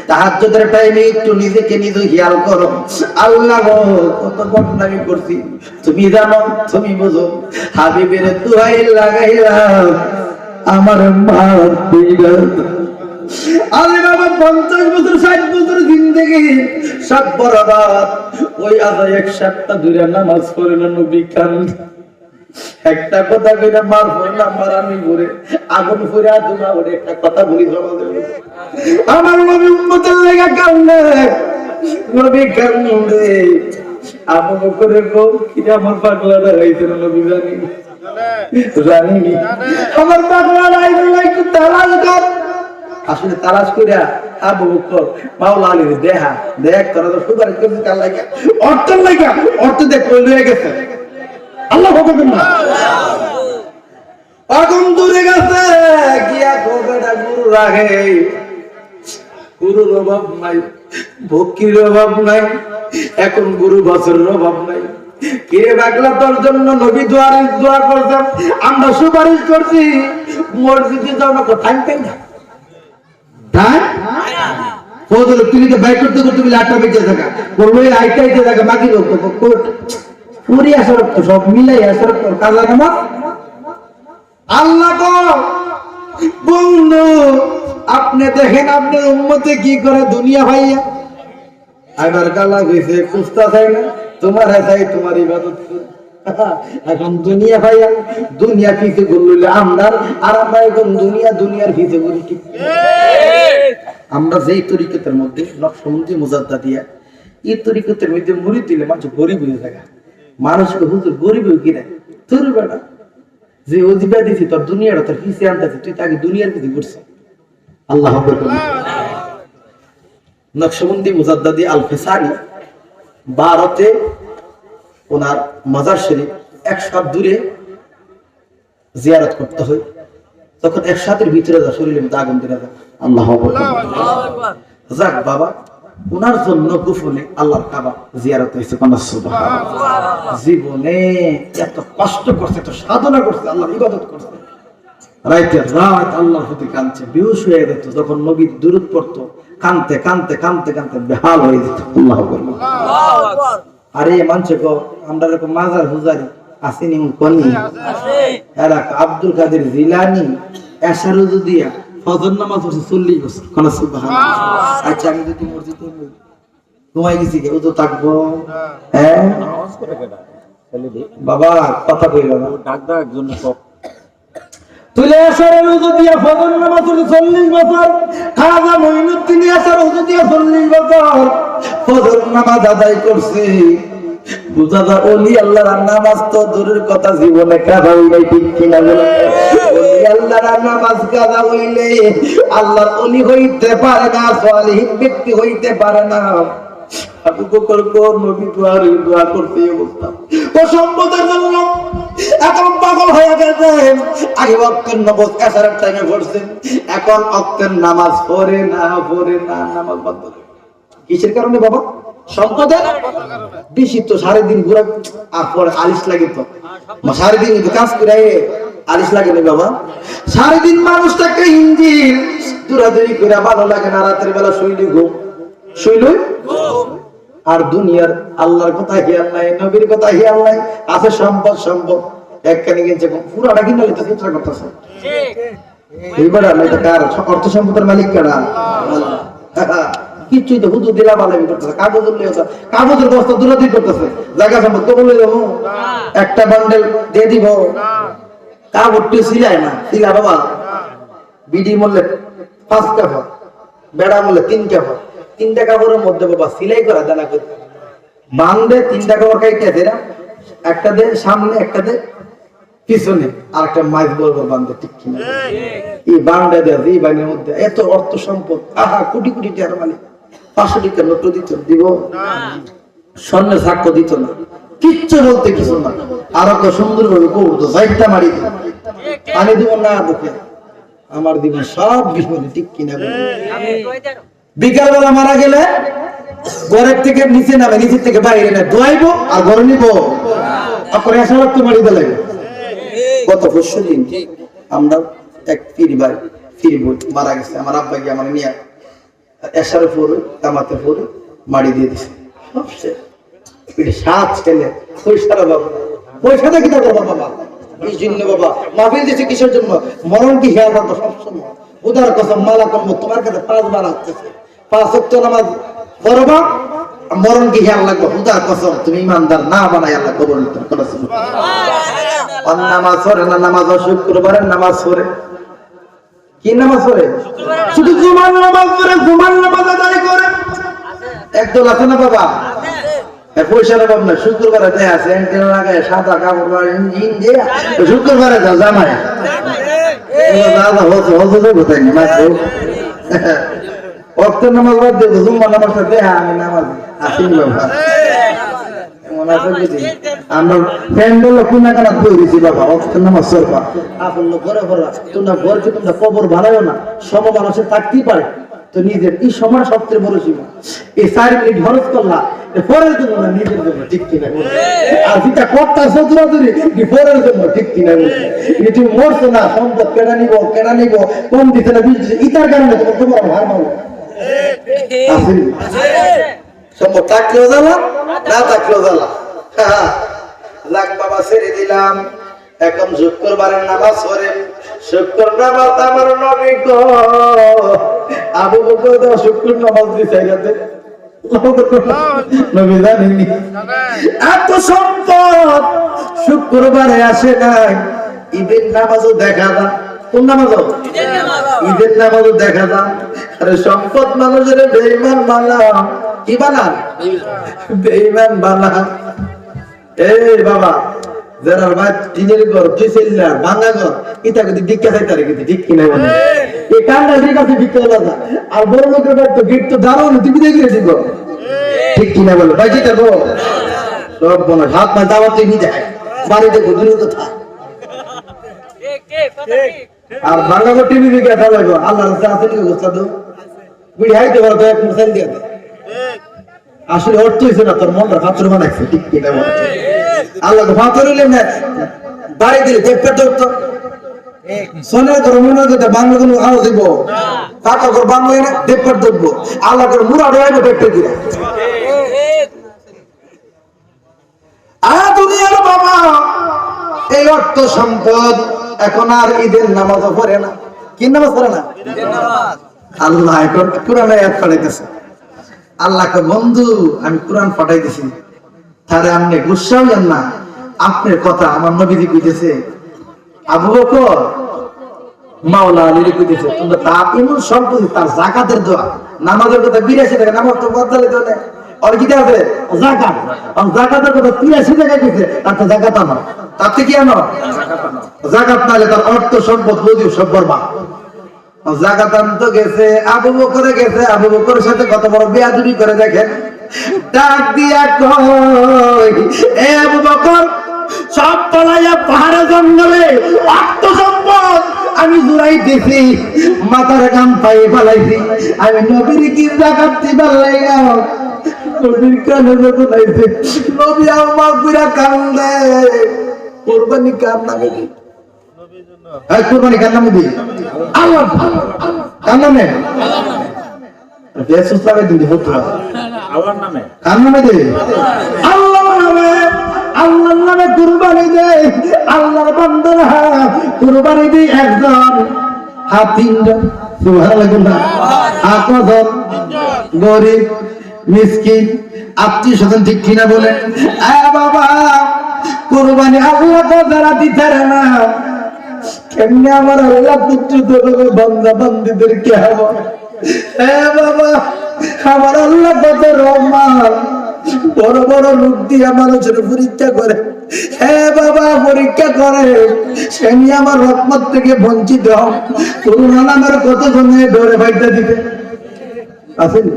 তাহাজ্জুদের টাইমে একটু নিজেকে নিজে খেয়াল করো। আল্লাহ কত বদনামি করছি তুমি জানো, তুমি বুঝো। হাবিবের দুহাই লাগাইলাম আমার মা দিলা। আরে বাবা 50 বছর 60 বছর জিন্দেগি সব বরবাদ। ওই আজায় 107টা দূরে নামাজ পড়ে না নবী কান একটা কথা কইরা মার পড়ে না মারানি করে আগুন পড়ে আদমা করে একটা কথা বলি আমার নবী উম্মতের লাগা কান্দে, নবী কান্দে। আপন করে গো কি আমার পাগলাটা হইছে নবী জানি জানি আমার পাগলাটা হইছে একটু তালাশ কর। আসলে তালাশ কইরা আবু বকর মাওলা আলী দেখা দেখ তোরা তো সুপারিশ করছিস কাল লাগা অর্থ দেখ কই লয়ে গেছে আল্লাহ বকবেন না আগুন দূরে গেছে গিয়া কোবেটা গুরু রাখে। গুরুর অভাব নাই, ভক্তির অভাব নাই, এখন গুরু বছরের অভাব নাই। কিরে বাগলা তোর জন্য নবী দোয়া করতাম, আমরা সুপারিশ করছি মসজিদে যাও না কোথায় না ওদের তুমি তো বাইক করতে করতে বলে 8টা বেজে থাকা বললো আইতে থাকা বাকি লোক পুরি আসার তো সব মিলাই আসার কাজা নামাজ আল্লাহ গো বন্ধু আপনি দেখেন আপনার উম্মতে কি করে দুনিয়া ভাইয়া আবার গালা হইছে কুস্তা চাই না তোমার চাই তোমার ইবাদত এখন দুনিয়া ভাইয়া দুনিয়া পিছে ঘুরলে আমরা আর আমরা এখন দুনিয়ার পিছে ঘুরি ঠিক আমরা যেই তরিকতের মধ্যে নকশবন্দি মুজাদ্দাদিয়া এই তরিকতের মধ্যে মুড়ি দিলে মানুষ গরিব হয়ে থাকে মানুষকে হুজুর গরিব হয়ে কিনা তোর বেটা যে ওজিবা দিছি তোর দুনিয়াটা তোর পিছিয়ে আনতেছে তুই তাকে দুনিয়ার পিছে ঘুরছিস আল্লাহ নকশবন্দি মুজাদ্দাদি আল ফিসানি ভারতে ওনার মাজার শরীফ 1 হাত দূরে জিয়ারত করতে হয় তখন 1 হাতের ভিতরে যা শরীরের মধ্যে আগুন দিয়ে যায় আল্লাহ যাক বাবা ওনার জন্য গোপনে আল্লাহর কাবা জিয়ারত হয়েছে জীবনে এত কষ্ট করছে এত সাধনা করছে আল্লাহর ইবাদত করছে রাইতে রাত আল্লাহর প্রতি কাঁদছে বেহুশ হয়ে যেত যখন নবী দুরূদ পড়তো কাঁদতে কাঁদতে কাঁদতে কাঁদতে বেহাল হয়ে যেত আল্লাহ আকবার আরে মানছে গো আমরা এরকম মাজার হুজারি আসেনি কোনি এরা আব্দুল কাদের জিলানী এশারুজু দিয়া ফজর নামাজ পড়ছে 40 বছর কোন সুবহানাল্লাহ আচ্ছা আমি যদি মসজিদে ঘুমাই গেছি কেউ তো থাকবো হ্যাঁ নামাজ করে কেডা বাবা কথা কইলো না ডাক দাও একজন সব তুলে এশারুজু দিয়া ফজর নামাজ পড়ছে 40 বছর খাজা মঈনুদ্দিন এশারুজু দিয়া 40 বছর ফজর নামাজ আদায় করছে বুঝা যায় ওলি আল্লাহর নামাজ তো দূরের কথা জীবনে কাজা হইলে ঠিক কিনা বলে ওলি আল্লাহর নামাজ কাজা হইলে আল্লাহর ওলি হইতে পারে না সালিহিন ব্যক্তি হইতে পারে না আবু বকর কোন নবী দোয়া করতে অবস্থা ও সম্পদের জন্য এখন পাগল হয়ে গেছে আগে ওয়াক্তের নামাজ এশারের টাইমে পড়ছেন এখন ওয়াক্তের নামাজ পড়ে না নামাজ বন্ধ কিসের কারণে বাবা সম্পদের বেশি তো সারাদিন ঘুরা আর পরে আলিশ লাগে তো সারাদিন কাজ করে আলিশ লাগে না বাবা সারাদিন মানুষটাকে ইঞ্জিন দূরাদূরি করে ভালো লাগে না রাতের বেলা শুইলে আর দুনিয়ার আল্লাহর কথা হিয়াল নাই নবীর কথা হিয়াল নাই আছে সম্পদ একখানে গেছে পুরাটা কিনা লিখতে চেষ্টা করতেছে এইবার আল্লাহ এটা কার অর্থ সম্পদের মালিক কারা কিছুই তো হুজুর দিলা বালামি করতেছে কাগজের বস্তা দূরাদূরি করতেছে জায়গা সম্পদ তো বলে দেবো একটা বান্ডেল দিয়ে দিব কাগজটি সিলাই না সিলা বাবা বিডি মূল্যে 5 টাকা বেড়া মূল্যে 3 টাকা 3 কাপড়ের মধ্যে বাবা সিলাই করা দানা করে বান্ধে 3 কাপড় কাইতে না একটা দে সামনে একটা দে পিছনে আর একটা মাইক বলবো বান্ধে ঠিক কিনা এই বান্ডা দেয় এই বানের মধ্যে এত অর্থ সম্পদ আহা কোটি কোটি টাকার মালিক 500 টাকা নোট দিত দিব স্বর্ণের সাক্ষ্য দিত না কিচ্ছু বলতে কিছু না আর কত সুন্দর ভাবে করতো সাইডটা মারি পানি দিব না দেখে আমার জীবন সব বিপদে ঠিক কিনা বিকাল বেলা মারা গেলে ঘরের থেকে নিচে নামে নিচের থেকে বাইরে না দোয়াইবো আর ঘরে নিবো আপনার এসব তো মারি দিলে কত পরশু দিন আমরা এক ফিরি মারা গেছে আমার আব্বা গিয়ে আমার নিয়ে এসারে পরে কামাতে পরে মারি দিয়ে দিছে সাত ছেলে পয়সাটা বাবা পয়সাটা কি করবো বাবা এই জন্য বাবা মাহফিল দিচ্ছে কিসের জন্য মরণ কি হেয়াল রাখবো সবসময় উদার কসম মালা করবো তোমার কাছে 5 বার আসতেছে 5 ওয়াক্ত নামাজ পড়বা মরণ কি হেয়াল লাগবে উদার কসম তুমি ইমানদার না বানাই আল্লাহ কবুল করুন সুবহানাল্লাহ নামাজ পড়ে না নামাজ শুক্রবারের নামাজ পড়ে কি নামাজ পড়ে শুধু জুমার নামাজ পড়ে জুমার নামাজ আদায় করে একদল আছে না বাবা পয়সার অভাব না শুক্রবারে দেয়া সেন্টেল লাগায় সাদা কাপড় ইঞ্জিন দিয়ে শুক্রবারে যাও জামায় দাদা হজে কোথায় নামাজ অক্টের নামাজ বাদ দিয়ে জুম্মা নামাজটা দেয়া আমি নামাজ আসিনি বাবা আমরা প্যান্ডেল কোনা কানা তৈরিছি বাবা অক্টের নামাজ সরবা আপন ঘরে ঘরে তোমরা ঘরকে তোমরা কবর বানায়ও না সব মানুষের থাকতেই পারে তো নিজের এই সময় সবচেয়ে বড় সীমা এই 4 মিনিট খরচ করলা পরের জন্য না নিজের জন্য ঠিক কিনা আর যেটা করতা সদুরাদুরি পরের জন্য ঠিক কিনা তুমি মরছো না সম্পদ কেনা নিব কম দিতে না ইতার কারণে তোমার হার মারো সম্পদ থাকলেও জ্বালা, না থাকলেও জ্বালা। লাখ বাবা ছেড়ে দিলাম, এখন শুক্রবারের নামাজ পড়ে। শুক্র নামাজ আমার নবী গো, আবু বকর তো শুক্র নামাজ দিতে গেছে, নবী জানেননি এত সম্পদ শুক্রবারে আসে নাই। ঈদের নামাজও দেখা দাম, কোন নামাজও? ঈদের নামাজও দেখা দাম। আরে সম্পদ মানুষের বেঈমান বানা, কি বানা? বেঈমান বানা। এই বাবা যারা ভাই টিনের ঘর ফেসেল্লা ভাঙা ঘর এটা কিন্তু ভিক্ষা চাইতে রে, কিন্তু ঠিক কিনা বলে এই কান্না ঠিক আছে ভিক্ষা লাগা। আর বড় লোকের বাড়ি তো গেট তো দাঁড়াও না, তুমি দেখলে ঠিক ঠিক কিনা বলো ভাই, যেটা গো সব বলে হাত পা দাওয়াতে নিয়ে যায় বাড়িতে দূরের কথা। আর ভাঙা ঘর টিভি ভিক্ষা দাও লাগো আল্লাহ রাস্তা আছে নি অবস্থা তো বিড়ি হাইতে পারো তো এক মোটরসাইকেল দিয়ে দে। আসলে অর্থ হইছে না, তোর মনটা পাথর বানাইছে, ঠিক কিনা বলে আল্লাহ তো পাথর হইলে না বাড়ি দিলে দেখতে তো সোনার ঘর মনে করতে বাংলা কোনো আওয়াজ দিব, কাকা ঘর বাংলা না দেখতে দেখবো, আল্লাহ করে মুড়া ডরাইবো দেখতে দিলে। দুনিয়ার বাবা এই অর্থ সম্পদ এখন আর ঈদের নামাজও পড়ে না। কি নামাজ পড়ে না? আল্লাহ এখন কোরআনে আয়াত পড়াইতেছে। আল্লাহকে বন্ধু আমি কোরআন পাঠাই দিছি, তারে আপনি গুসা হইলেন না, আপনার কথা আমার নবীজি কইতেছে, আবু বকর মাওলা আলী কইতেছে তোমরা তা এমন সম্পত্তি তার যাকাতের দোয়া নামাজের কথা 82 টাকা নামাজ তো বদলে তো না আর কি আছে যাকাত, আর যাকাতের কথা 83 টাকা কইছে, তার তো যাকাত আনো, তাতে কি আনো? যাকাত নালে তার অর্থ সম্পদ বদিও সব বরবাদ। যাকাত আনতে গেছে, আবু বকরে গেছে, আবু বকরের সাথে কত বড় বেয়াদবি করে দেখেন, ডাক দিয়া কই এ আবু বকর সব পলাইয়া পাহাড়ে জঙ্গলে অর্থ সম্পদ আমি জুড়াই দিছি, মাথার গাম পাই ফেলাইছি, আমি নবীর কি যাকাত দিবার লাইগা নবীর কানে যখন আইছে নবী আমার পুরা কান্দে। কুরবানি কার নামে দি? এই কুরবানি কার নামে দি? আল্লাহ কার নামে? ইয়েসুস নামে দি হতো আল্লাহর নামে। কার নামে দি? আল্লাহর নামে। আল্লাহর নামে কুরবানি দে, আল্লাহর বান্দারা কুরবানি দি একজন হাত তিনজন, সুবহানাল্লাহ, হাত কজন? গরিব মিসকিন আত্মীয় স্বজন, ঠিক কিনা বলেন? বাবা কুরবানি আল্লাহ তো যারা দিতে না, কেমনি আমার আল্লাহ পুত্র বান্দা বান্দিদের কে হবে? বাবা আমার আল্লাহ কত রহমান, বড় বড় রূপ দিয়ে মানুষের পরীক্ষা করে। বাবা পরীক্ষা করে, সে নিয়ে আমার রহমত থেকে বঞ্চিত করুণা নামের কত জনে ডরে ফাইটা দিবে আসেনি,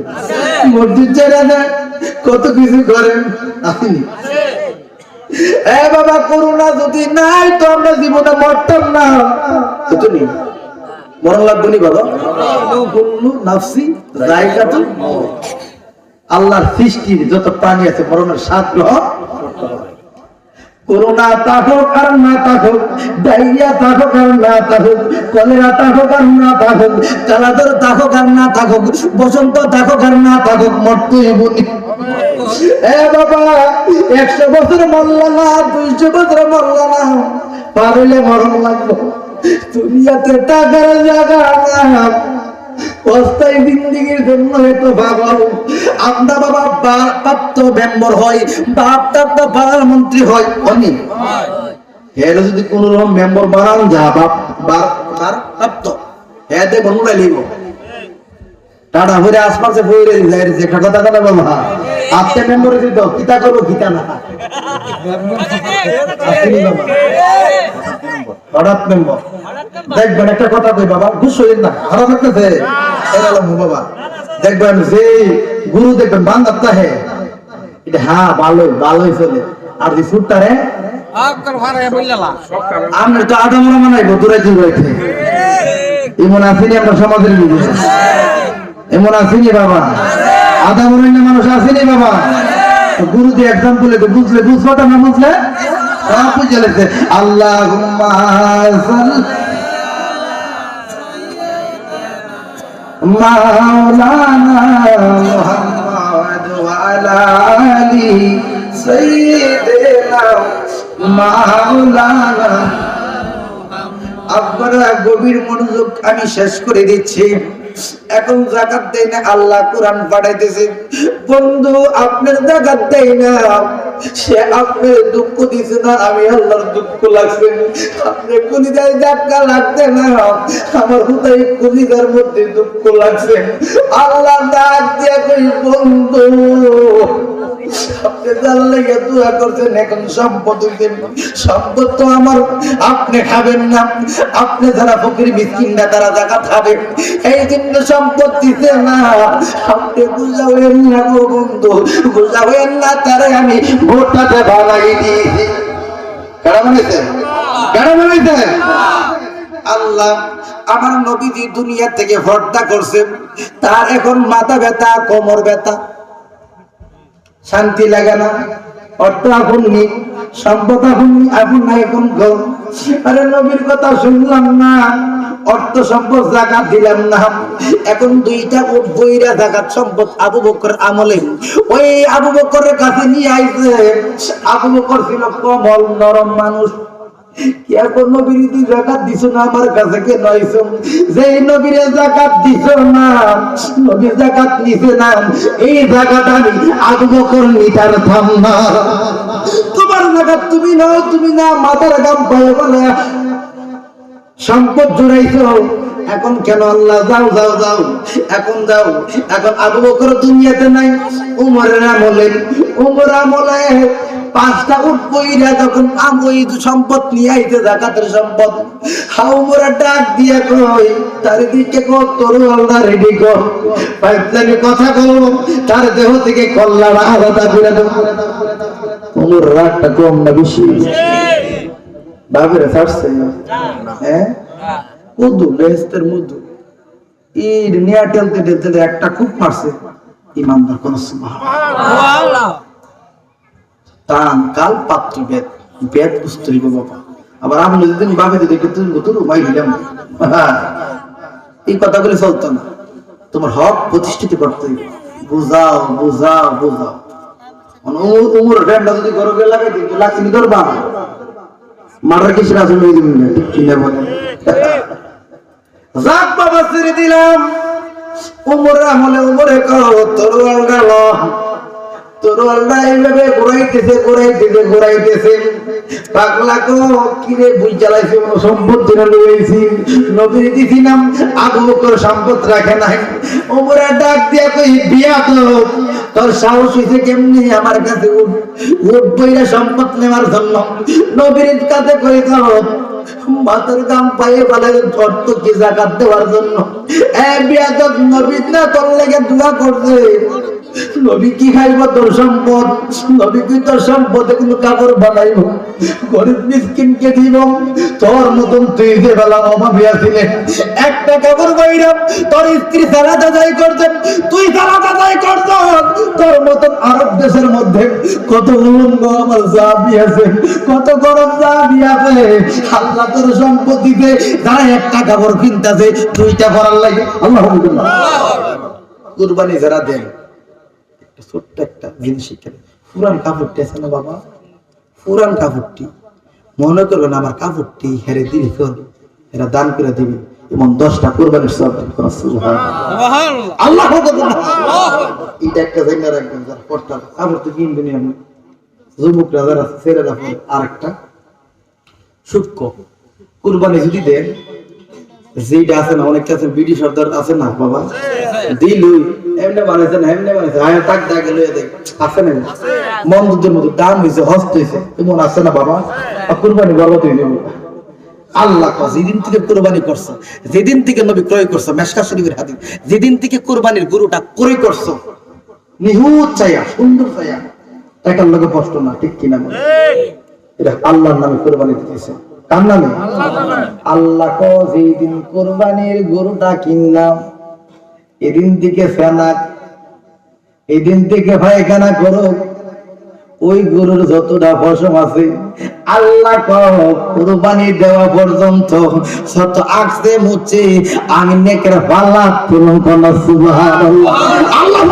মসজিদ ছেড়ে দেয়, কত কিছু করেন আসেনি। বাবা করুণা যদি নাই তো আমরা জীবনে মরতাম না, মরণ লাগবে নি বাবা। আল্লাহর সৃষ্টির যত প্রাণী আছে মরণের স্বাদ গ্রহণ করতে হবে। করোনা থাকুক আর না থাকুক, ডায়রিয়া থাকুক আর না থাকুক, কলেরা থাকুক আর না থাকুক, কালাজ্বর থাকুক আর না থাকুক, বসন্ত থাকুক আর না থাকুক, মরতেই বলি। বাবা 100 বছর মরলা না, 200 বছর মরলা না, পারলে মরণ লাগবো। দুনিয়াতে টাকার জায়গা না, অস্থায়ী জিন্দিগির জন্য হয়তো ভাবো আমরা বাবা প্রাপ্ত মেম্বার হয়, বাপ প্রাপ্ত প্রধানমন্ত্রী হয়, অনি এর যদি কোন রকম মেম্বার বানান যা বাপ প্রাপ্ত এতে বনুলাই লিব টাটা হয়ে আশপাশে বইরে যায় যে কথা টাকা না বাবা আপনি মেম্বার দিত কিতা করবো কিতা না আপনি বাবা হঠাৎ মেম্বার দেখবেন একটা কথা কই বাবা খুশ হইেন না, খারাপ লাগতেছে বাবা দেখবেন যে গুরু দেখবেন বান্দাতা হে এটা হ্যাঁ ভালোই ভালোই চলে, আর যে ফুটটা রে আমরা তো আদামরা মানাইবো দূরে দূর হয়েছে এমন আসেনি আমরা সমাজের মধ্যে, এমন আসেনি বাবা আদামরা মানুষ আসেনি বাবা। গুরু দিয়ে এক্সাম্পল বুঝলে বুঝবাটা না বুঝলে সব বুঝে লেগেছে। আল্লাহুম্মা মাওলানা মুহাম্মদ ওয়া আলা আলি সাইয়্যিদিনা মাওলানা। আপনারা গভীর মনোযোগ, আমি শেষ করে দিচ্ছি। এখন যাকাত দেয় না, আল্লাহ কোরআন পাঠাইতেছে। বন্ধু আপনার যাকাত দেয় না, সে আপনার দুঃখ দিছে না, আমি আল্লাহর দুঃখ লাগছে। আপনি কলিজায় ধাক্কা লাগছে না, আমার হুদাই কলিজার মধ্যে দুঃখ লাগছে। আল্লাহ ডাক দিয়ে কই বন্ধু আপনি যার লাগে দোয়া করছেন, এখন সম্পদ সম্পদ তো আমার, আপনি খাবেন না। আপনি যারা ফকির মিসকিন না তারা যাকাত খাবেন, এই জন্য সম্পদ দিতে না। আপনি বুঝাবেন না গো বন্ধু, বুঝাবেন না, তারে আমি ভোটটাতে বানাই দিয়েছি। কারা বানাইছে? কারা বানাইছে? আল্লাহ। আমার নবীজি দুনিয়া থেকে পর্দা করছে, তার এখন মাথা ব্যথা, কোমর ব্যথা, শান্তি লাগে না। অর্থ আপন নি, সম্পদ আপন নি, আপন না এখন গো। আরে নবীর কথা শুনলাম না, অর্থ সম্পদ যাকাত দিলাম না, এখন দুইটা উট বইরা যাকাত সম্পদ আবু বকর আমলে ওই আবু বকরের কাছে নিয়ে আইছে। আবু বকর ছিল কোমল নরম মানুষ। এখন নবীর যাকাত দিছো না, আমার কাছে কে নয়ছো? যেই নবীর যাকাত দিছো না, নবীর যাকাত নিছে না, এই যাকাত আমি আবু বকর নিতার থাম না। তোমার যাকাত তুমি নাও, তুমি না, মাথার গাম পায়ে বলে সম্পদ জুড়াইছো। এখন কেন আল্লাহ? যাও যাও যাও, এখন যাও। এখন আবু বকর দুনিয়াতে নাই, উমরের আমলে, উমর আমলে 5টা উট বইরা যখন ওই সম্পদ নিয়ে আইতে, যাকাতের সম্পদ, উমরের ডাক দিয়া কই তার দিকে কো তোর আল্লাহ রেডি কর, পাইতলাকে কথা কল, তার দেহ থেকে কল্লাটা আলাদা করে দাও। উমর রাগটা কম না বেশি? বাবুরে ছাড়ছে হ্যাঁ, মধু বেহেস্তের মধু এই নিয়া টেলতে টেলতে একটা খুব মারছে। ইমানদার কোন সুবহানাল্লাহ। টান কাল পাত্র বেদ, বেদ বুঝতে হইব বাবা। আবার আমি যেদিন বাবে যদি তুই মাই দিলাম, এই কথাগুলি চলতো না। তোমার হক প্রতিষ্ঠিত করতে হইব। বুঝাও বুঝাও বুঝাও। উমর ড্যান্ডা যদি গরবে লাগাই দিত লাচিনি করবা, মারার কিছু রাজন হয়ে দিবেন না, ঠিক কিনা বলে? যাক বাবা ছেড়ে দিলাম। উমর আমলে উমরে করো তরোয়াল গেল, তরোয়ালটা এইভাবে ঘুরাইতেছে ঘুরাইতেছে ঘুরাইতেছে। পাগলা কো কিরে বুঝ জ্বালাইছে, সম্পদ জেনে লইছি, নবীর দিছিলাম, আবু বকর সম্পদ রাখে নাই। উমরে ডাক দিয়া কই বিয়া তো তোর সাহস হইছে কেমনি আমার কাছে উঠ বইরা সম্পদ নেওয়ার জন্য? নবীর কাছে কই করো মাথার দাম পায়ে বলে অর্থ কি যাকাত দেওয়ার জন্য। বিয়াদত নবী না তোর লেগে দোয়া করছে। নবী কি খাইব তোর সম্পদ? নবী কি তোর সম্পদে কিন্তু কাপড় বানাইব, গরিব মিসকিনকে দিব। তোর মতন তুই যে বেলা অভাবী আছিলেন, একটা কাপড় বাইরাম তোর স্ত্রী সালাত আদায় করতেন, তুই সালাত আদায় করত। তোর মতন আরব দেশের মধ্যে কত উলঙ্গ আমার সাহাবী আছে, কত গরম সাহাবী আছে। আল্লাহ তোর সম্পদ দিতে, যারা একটা কাপড় কিনতেছে দুইটা করার লাগে। আল্লাহ কুরবানি যারা দেন, ছোট্ট একটা জিনিস শিখেন। পুরান কাপড়টি আছে না বাবা, পুরান কাপড়টি মনে করবেন আমার কাপড়টি হেরে দিলে এরা দান করে দিবেন, এমন 10টা কোরবানির সওয়াব আল্লাহ। এটা একটা জায়গা রাখবেন, যারা পড়তা কাপড় তো কিনবেন আপনি, যুবকরা যারা আছে ছেলেরা পরে। আরেকটা সূক্ষ্ম কোরবানি যদি দেন, যেটা আছে না, অনেক কাছে বিডি সর্দার আছে না বাবা, দিলুই এমনি বানাইছে না এমনি বানাইছে, আয় তাক দাগে লয়ে দেখ আছে না, মন্দুদের মতো দাম হয়েছে, হস্ত হয়েছে, এমন আছে না বাবা। কুরবানি বরবাদ হয়ে যাবে। আল্লাহ যেদিন থেকে কোরবানি করছো, যেদিন থেকে নবী ক্রয় করছো, মেশকাত শরীফের হাদিস, যেদিন থেকে কোরবানির গরুটা ক্রয় করছো, নিহুত চাইয়া সুন্দর চাইয়া, টাকার লগে কষ্ট না, ঠিক কিনা বলে? এটা আল্লাহর নামে কোরবানি দিতেছে। কার নামে? আল্লাহ কো যেদিন কোরবানির গরুটা কিনলাম, এদিন থেকে ফেনা, এদিন থেকে পায়খানা করো, ওই গরুর যতটা পশম আছে আল্লাহ কুরবানি দেওয়া পর্যন্ত যত আকছে মুছে আমি নেকের পাল্লা পূরণ করলাম সুবহানাল্লাহ। আল্লাহ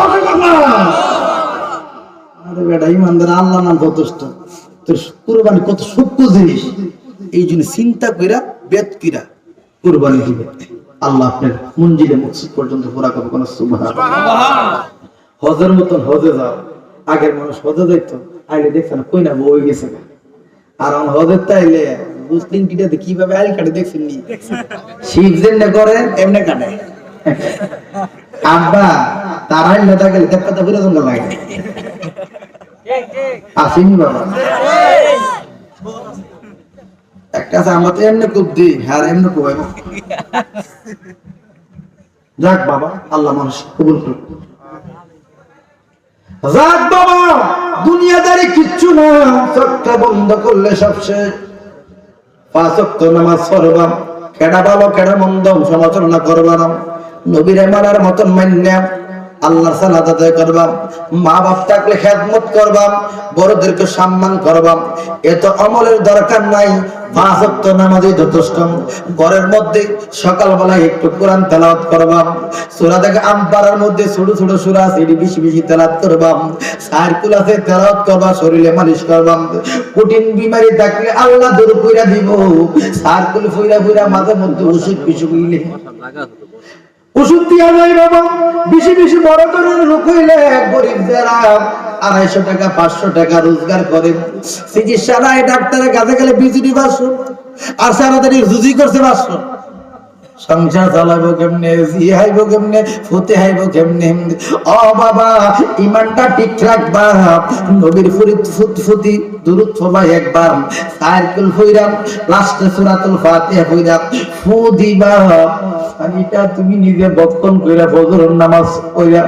আরে বেটা ইমানদার আল্লাহ নাম যথেষ্ট। তোর কুরবানি কত সূক্ষ্ম জিনিস, এই জন্য চিন্তা কইরা বেদ কইরা কুরবানি দিবে। আল্লাহ আপনার মঞ্জিলে মকসুদ পর্যন্ত পুরা করবে কোন সুবহানাল্লাহ। হজের মতন হজে যাও, আগের মানুষ হজে যাইত আইলে দেখছেন কই না বই গেছে, আর হজের তাইলে মুসলিম কিটাতে কিভাবে আইল কাটে দেখছেন নি, শিব যেমনে করে এমনে কাটে। আব্বা তার আইল না থাকলে দেখা ঘুরে জন্য লাগে আসেনি বাবা। একটা আছে আমরা তো এমনি খুব দিই, হ্যাঁ এমনি খুব যাক বাবা, আল্লাহ মানুষ কবুল করুন। যাক বাবা, দুনিয়াদারি কিচ্ছু না, চোখটা বন্ধ করলে সব শেষ। 5 ওয়াক্ত নামাজ পড়বা, কেডা ভালো কেডা মন্দ সমালোচনা করবা না, নবীরে মানার মতন মান্না আল্লাহর সালাত আদায় করবা, মা বাপ থাকলে খেদমত করবা, বড়দেরকে সম্মান করবা। এত আমলের দরকার নাই, 5 ওয়াক্ত নামাজই যথেষ্ট। ঘরের মধ্যে সকালবেলা একটু কোরআন তেলাওয়াত করবা, সূরা থেকে আম্পারার মধ্যে ছোট ছোট সূরা আছে এটি বেশি বেশি তেলাওয়াত করবা, সাইকুল আছে তেলাওয়াত করবা, শরীরে মালিশ করবা। কঠিন বিমারি থাকলে আল্লাহ দূর কইরা দিব, সাইকুল ফইরা ফইরা মাঝে মধ্যে ওষুধ পিছু কইলে ওষুধ দিয়া যায় বাবা। বেশি বেশি বড় করে লোক হইলে গরিব যারা 250 টাকা 500 টাকা রোজগার করে, চিকিৎসা নাই, ডাক্তারের কাছে গেলে বিজুরি 500, আর সারাদিন জুজি করছে 500। সংসার চালাবো কেমনে, জিহাইবো কেমনে, ফুতে হাইবো কেমনে? ও বাবা, ইমানটা ঠিক রাখবা, নবীর ফুতি দুরূদ পড়বা একবার, সাইকুল ফইরা লাস্টে সূরাতুল ফাতিহা ফইরা ফু দিবা। এটা তুমি নিজে বক্ষণ কইরা ফজরের নামাজ পড়া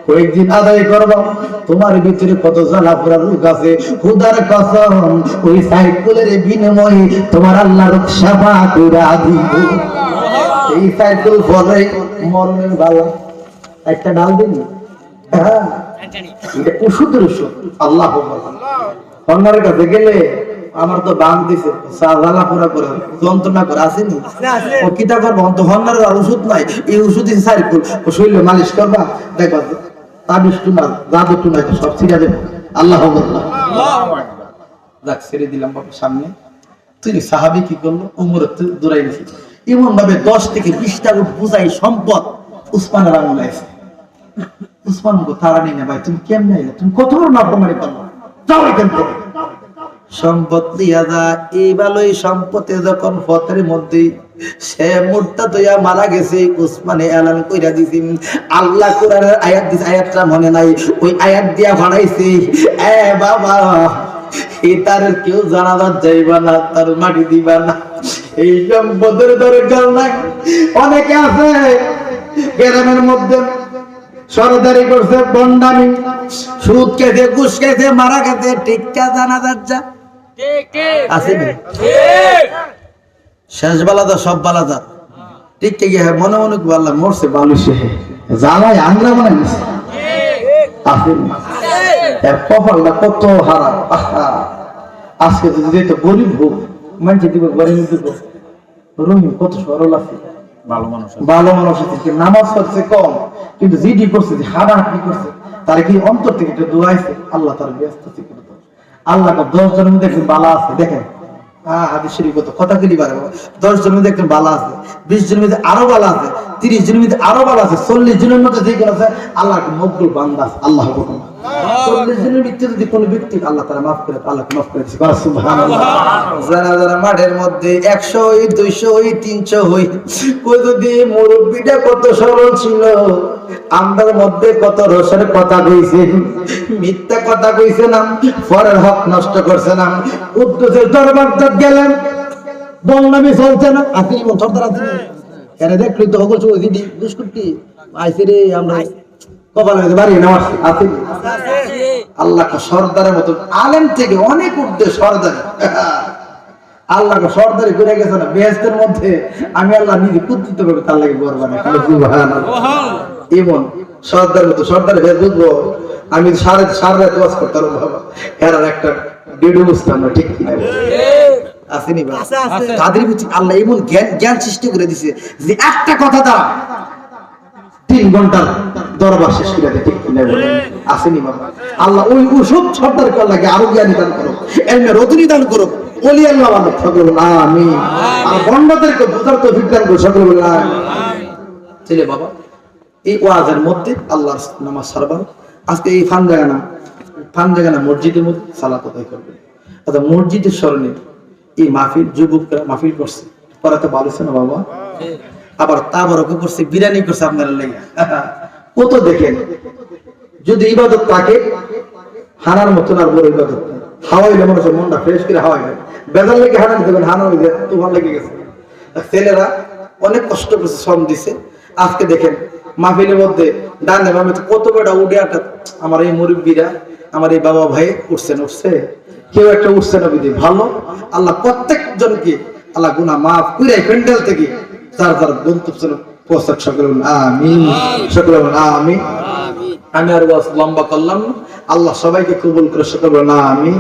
কয়েকদিন আদায় করবা, তোমার ভিতরে কত জ্বালা পোড়া রোগ আছে, খোদার কসম ওই সাইকুলের বিনিময়ে তোমার আল্লাহ রক্ষা কইরা দিব। এই সাইকুল ফলে মরণের বালা একটা ডাল দিন, হ্যাঁ এটা ওষুধের ওষুধ। আল্লাহ অন্যের কাছে গেলে আমার তো বান দিছে জ্বালা পোড়া করে যন্ত্রণা করে আসেনি, ও কিতা করবো তো হন্নার আর ওষুধ নাই, এই ওষুধ দিছে সাইকুল, ও শরীরে মালিশ করবা, দেখবা তাবিজ টুনা জাদু টুনা সব ছিড়া দেব। আল্লাহ যাক ছেড়ে দিলাম বাবার সামনে। তুই সাহাবী কি করলো, উমর দৌড়াই গেছে এমন ভাবে 10 থেকে 20টা বুঝাই সম্পদ উসমানের আঙুলে আছে। উসমান তারা নেই না ভাই, তুমি কেমনে আইলে, তুমি কত বড় নাফরমানি করলো, যাও এখান থেকে। সম্পদ দিয়া যা, এই ভালোই সম্পদে যখন পথের মধ্যে সে মুর্তা দইয়া মারা গেছে, উসমানে এলান কইরা দিছি, আল্লাহ কোরআনের আয়াত দিছে, আয়াতটা মনে নাই, ওই আয়াত দিয়া ভাড়াইছে, এ বাবা এই তার কেউ জানাবার যাইবা না, তার মাটি দিবা না, এই সম্পদের দরকার নাই। অনেকে আছে গ্রামের মধ্যে সরদারি করছে, বন্ডামি, সুদ খেতে, ঘুষ খেতে, মারা খেতে, টিক্কা জানা যাচ্ছে আছে শেষ বালাদা সব বালাদা টিকতে গিয়ে মনে মনে আল্লাহ মরছে বালুসে জ্বালায় আংরা মনে গেছে কপালটা কত হারা। আজকে যদি তো গরিব হোক মানছে দিব, গরিব দিব, রহিম কত সরল আছে, ভালো মানুষ আছে, নামাজ পড়ছে কম কিন্তু জিডি করছে, হাঁটাহাঁটি করছে, তার কি অন্তর থেকে একটা দোয়া আছে, আল্লাহ তার ব্যস্ত থেকে আল্লাহ 10 জনের মধ্যে একজন বালা আছে। দেখেন হাদিস শরীফ কত কথা গেলি পারে, 10 জনের মধ্যে একজন বালা আছে, 20 জনের মধ্যে আরো বালা আছে, 30 জনের মধ্যে আরো বালা আছে, 40 জনের মধ্যে যে কোন আছে আল্লাহ মকবুল বান্দা আছে। আল্লাহ 40 জনের ভিতরে যদি কোনো ব্যক্তি আল্লাহ তাআলা মাফ করে, আল্লাহ মাফ করে দিয়েছে, সুবহানাল্লাহ। যারা যারা মাঠের মধ্যে 100 হই 200 হই 300 হই, কই যদি মুরব্বিটা কত সরল ছিল, আমরার মধ্যে কত রসের কথা কইছে, মিথ্যা কথা কইছে না, পরের হক নষ্ট করছে না, উদ্দেশ্যের দরবারটা গেলেন বলনামি চলছে না, আপনি মন সর্দার আছেন এর দেখলি তো হগল চোখ দিদি দুষ্কৃতি আইছে রে, আমরা কপালে বাড়ি না আছে আল্লাহ সর্দারের মতো আলেম থেকে অনেক ঊর্ধ্বে সর্দার, আল্লাহ সর্দারি করে গেছে না বেহেশতের মধ্যে, আমি আল্লাহ নিজে কুত্রিত ভাবে তার লাগে গর্ব না। সুবহানাল্লাহ। এমন সর্দার মতো সর্দার ভেদ বুঝবো, আমি সারা রাত ওয়াজ করতাম বাবা, এর একটা ভিডিও বুঝতাম না, ঠিক কি না আসেনি বাবা? তাদের ভিতরে আল্লাহ এমন জ্ঞান সৃষ্টি করে দিছে যে একটা কথা দ্বারা 3 ঘন্টার দরবার শেষ করে দেয়, ঠিক কি না আসেনি বাবা? আল্লাহ ওই সব সর্দারকে আল্লাহকে আরো জ্ঞানী দান করো, এলমে রতনী দান করো, ওলি আল্লাহ বানাক, সকলে বলে আমিন। আর বন্ডদেরকে বুঝার তৌফিক দান করো, সকলে বলে আমিন। ছেলে বাবা, এই ওয়াজের মধ্যে আল্লাহর নামাজ সারবার, আজকে এই ফান জায়গা না মসজিদের মধ্যে সালাত আদায় করবে। অর্থাৎ মসজিদের স্মরণে এই মাহফিল, যুবকরা মাহফিল করছে, করা তো ভালো ছিল না বাবা? আবার তা বড় করছে, বিরিয়ানি করছে আপনারা লাগে কত দেখেন। যদি ইবাদত থাকে হানার মতন আর বড় ইবাদত হাওয়াইলে মানুষের মনটা ফ্রেশ করে হাওয়াই যায়, বেজার লেগে হানা দেবেন, হানা হয়ে যায়, তুফান লেগে গেছে। ছেলেরা অনেক কষ্ট করছে, শ্রম দিছে। আজকে দেখেন মাহফিলের মধ্যে ডানে বামে কত বেটা উঠে আটা, আমার এই মুরব্বীরা, আমার এই বাবা ভাই উঠছে, কেউ একটা উঠছে না বিধি ভালো। আল্লাহ প্রত্যেকজনকে আল্লাহ গুনাহ মাফ করে প্যান্ডেল থেকে যার গন্তব্য পৌঁছাক, সকলে বলুন আমিন, সকলে বলুন আমিন। আমি আর ওয়াজ লম্বা করলাম না, আল্লাহ সবাইকে কবুল করে, সকলে বলুন আমিন।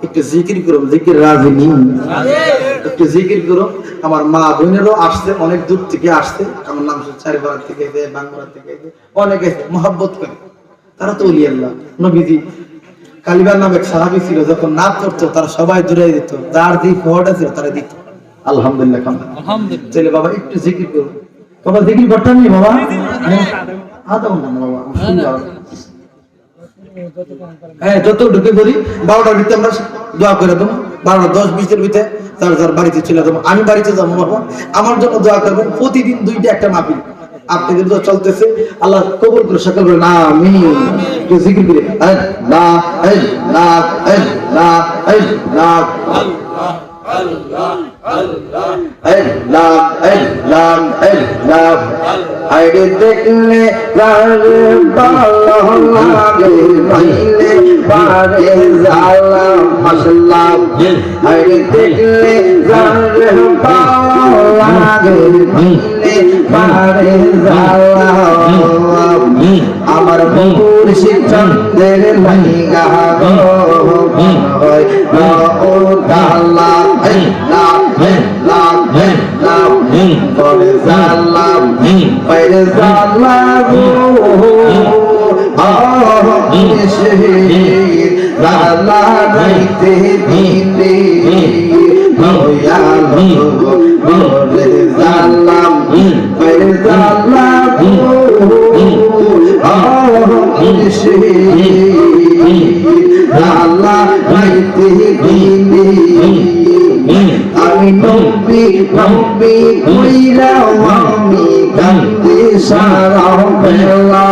একটু জিকির করো, জিকির রাজি নি, একটু জিকির করো। আমার মা বোনেরও আসছে, অনেক দূর থেকে আসছে, আমার নাম চারিপাড়া থেকে, বাংলা থেকে, অনেকে মহব্বত করে, তারা তো ওলি আল্লাহ। নবীজি কালিবার নামে এক সাহাবী ছিল, যখন নাচ করতো তারা সবাই দূরে দিত, যার যে ফোয়াটা ছিল তারা দিত। আলহামদুলিল্লাহ, চলে বাবা একটু জিকির করো বাবা, জিকির করতাম নি বাবা, আদা বাবা, হ্যাঁ যত ঢুকে করি 12টার ভিতরে আমরা দোয়া করে দেবো, 12টা 10-20 ভিতরে যার বাড়িতে চলে যাবো। আমি বাড়িতে যাবো বাবা, আমার জন্য দোয়া করবেন। প্রতিদিন 2টা একটা মাহফিল আপনাদের দোয়া চলতেছে, আল্লাহ কবুল করে, সকল বলেন আমিন। জিকির করে আল্লাহ আল্লাহ আল্লাহ আল্লাহ আল্লাহ আল্লাহ আল্লাহ আল্লাহ। আইরে দেখলে ভালো লাগে, ভাইলে পারে জালা মাশাআল্লাহ। আইরে দেখলে ভালো লাগে, ভাইলে পারে জালা। আমার মুর্শিদ চন্দ্রের লাইগা গো হয় না ও তাআলা আল্লাহ আল্লাহ আল্লাহ করে জালাম বাইরে জালা গো শহীদ জালা রাইতে দিনে দয়ালো করে জালাম বাইরে জালা গো আল্লাহ রাইতে দিনে। আমি নবী নবী কইরা আমি কান্দে সারা বেলা,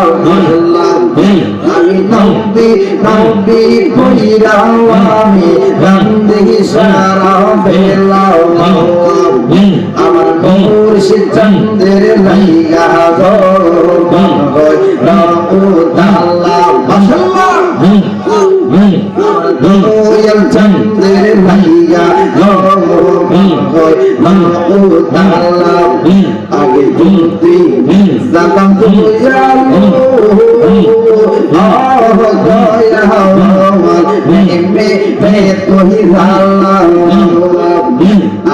আমি নবী নবী কইরা আমি কান্দে সারা বেলা। আমার মুর্শিদ চন্দ্রের লাইগা গো হয় না ও তাআলা মাশাআল্লাহ। দয়াল চন্দ্রের লাইগা গো হয় না ও তাআলা। আগে যদি জানতাম দয়াল দয়াল মেমে তোহি ভালা।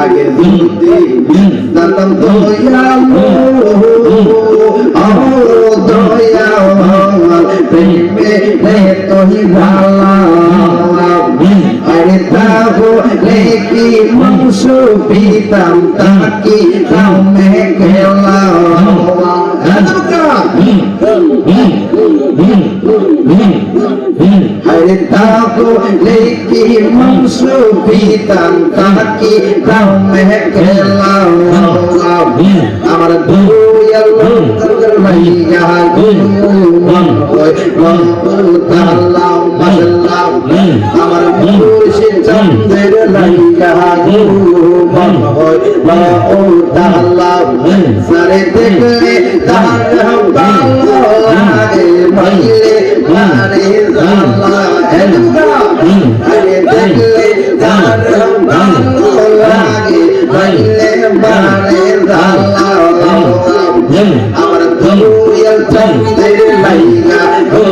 আগে যদি জানতাম দয়াল দয়াল প্রেমে তোহি ভালা। আরে তাহলে কি মাংস পিতাম তাকি রামে খেলা। আরে তাহলে কি মাংস পিতাম তাকি রামে খেলা। আমার দয়াল লাইগা গো হয় না ও তাআলা মাশাআল্লাহ। আমার মুর্শিদ চন্দ্রের লাইগা গো হয় না ও তাআলা। সারে দেখলে তার ভালো লাগে, ভাইলে পারে জালা। আরে দেখলে তার ভালো লাগে, ভাইলে পারে জালা। আমার দয়াল চন্দ্রের লাইগা গো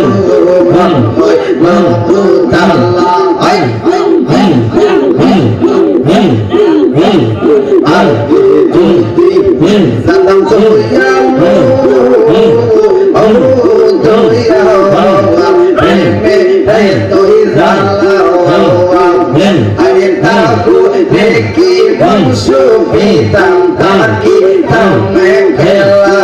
জানতাম দয়া ও দয়া প্রেমে রে তুই জানলা আরে তাকু দেখি বংশু পিতাম তাকি তামে খেলা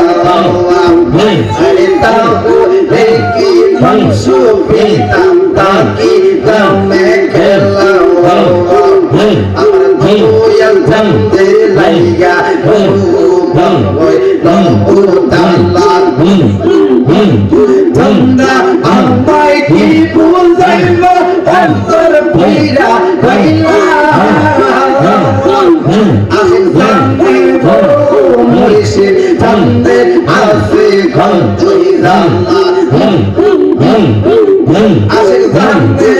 আরে তাকু দেখি বংশু পিতাম তাকি তামে খেলা আমার দয়াল জানতে লাইগা চন্দা আমায় কি বুঝাইব অন্তর পীড়া কইলা আমি জানি মুর্শি চন্দে আসে ঘর তুই জানলা আসে জানতে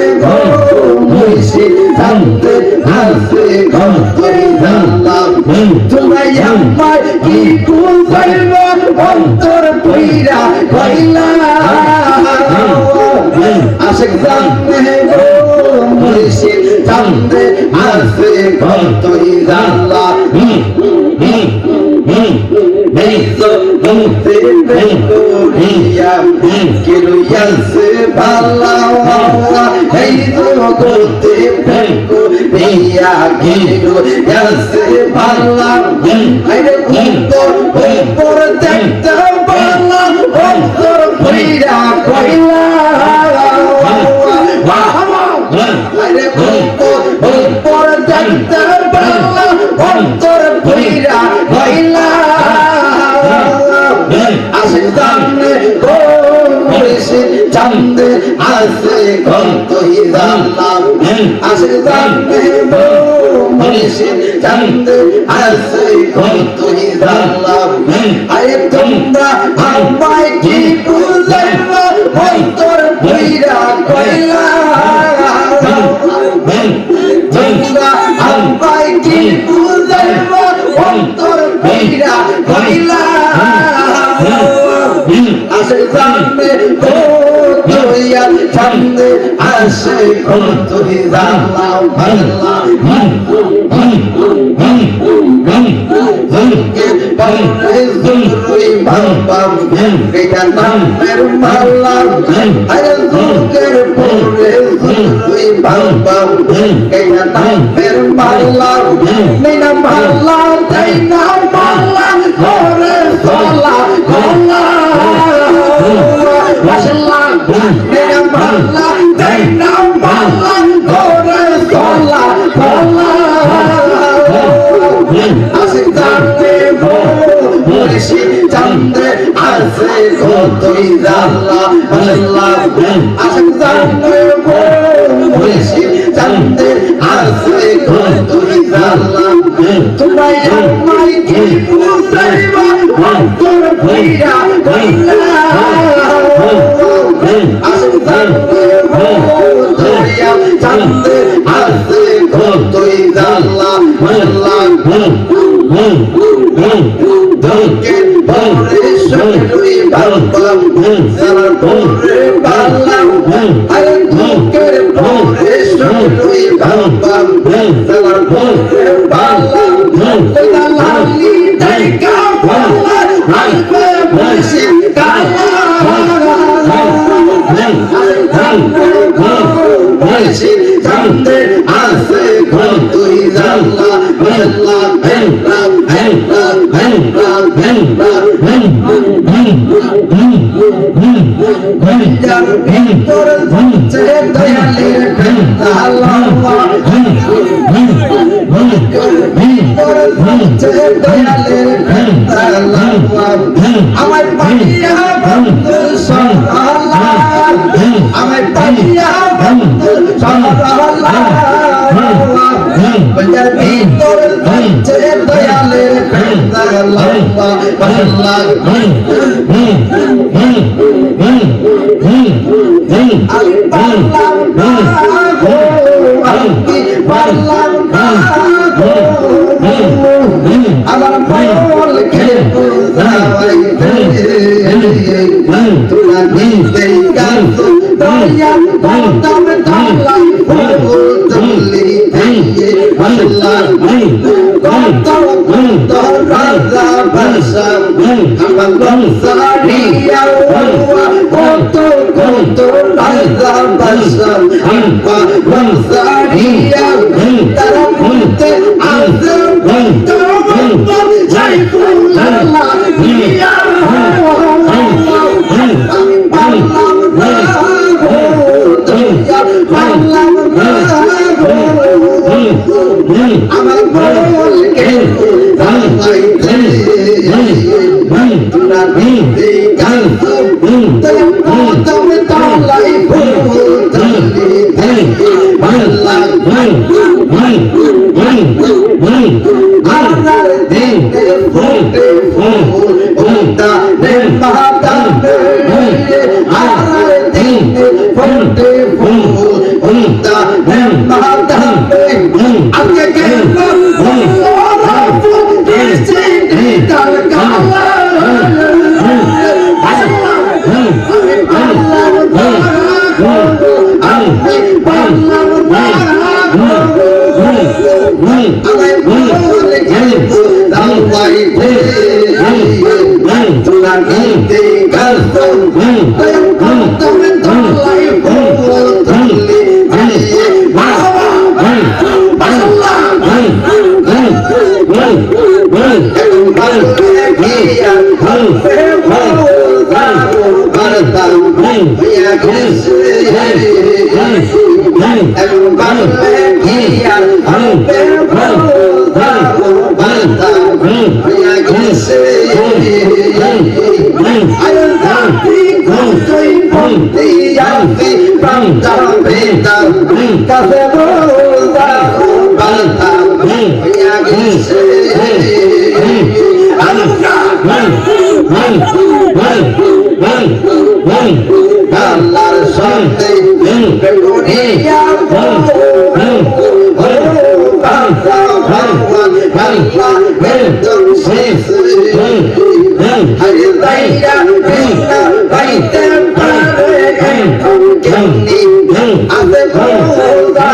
মুর্শি চন্দে আসে ঘর তুই জানলা তোমায় আমায় কি বুঝাইব অন্তর পীড়া কইলা আশিক জানে গো মুর্শিদ জানতে আসে ঘর তুই জানলা নেইতো মুতে বেকুরিয়া কিলুয়াসে ভালা এই তো করতে বেকুরিয়া কিলুয়াসে ভালা আরে উপর দেখতে ভালা অন্তর পীড়া কইলা আরে উপর দেখতে ভালা অন্তর পীড়া কইলা আসে জানে গো মুর্শিদ চান্দে আসে ঘর তুই জানলাম আসে জানে গো মুর্শিদ চান্দে আসে ঘর তুই জানলাম আরে তোমরা আমায় কি বুঝাইব অন্তর পীড়া কইলা তোমরা আমায় কি বুঝাইব অন্তর পীড়া কইলা আসে জানে গো দয়া চান্দে আসে ঘর তুই জানলাম আল্লাহ পরে জুরুই বাম এটা নামের মালা আরে জুকের পরে জুরুই বাম এটা নামের মালা মিনা মালা তাই না মালা করে সোলা কোলা মাশাআল্লাহ মিনা মালা তাই না মালা করে সোলা কোলা আসে জানে গো মুর্শিদ চান্দে আসে গো তুই জানলা আল্লাহ আসে জানে গো মুর্শিদ চান্দে আসে গো তুই জানলা তোমায় আমায় কি বুঝাইব অন্তর পীড়া কইলা আসে জানে গো দয়া চান্দে আসে গো তুই জানলা আল্লাহ দুঃখের পরে শুরুই বাম সারা পরে বালাম আরে দুঃখের পরে শুরুই বাম সারা পরে বালাম তোরা লালি দেখা বালা আলবে বসে কালা মুর্শিদ জানতে আসে ঘর তুই জানলা আল্লাহ যার ভিতর যে দয়ালের আমার পাইয়া বন্ধু সরলা আমার পাইয়া বন্ধু সরলা যার ভিতর যে দয়ালের আমি পারলাম না গো আমি পারলাম না গো আমার বল খেলে বুঝাইতে তোরা দিতে গান দয়া বন্ধন ধলাই ফুল তুলি আল্লাহ কত রাজা বাসাম আমার লজ্জারিয়া কত কত রাজা বাসাম আমার লজ্জারিয়া তারা বলতে আজম তো যাই ফুল্লাহ ইয়া আমি পারলাম না আমার বলকে জানাইতে তোরা দিতে গান তুমি তালাই বলতে পারলা আর দিতে ফুটে ফুটা রে মাতা আর দিতে ফুটে ফুটা রে মাতা আজকে কেন ওরা ফুটেছে কাল কালা আল্লাহর সাথে বেগুনিয়া আল্লাহ বেদম শেষ হায়দাইয়া বিনা বাইতে পারে কেমনি আবে খোদা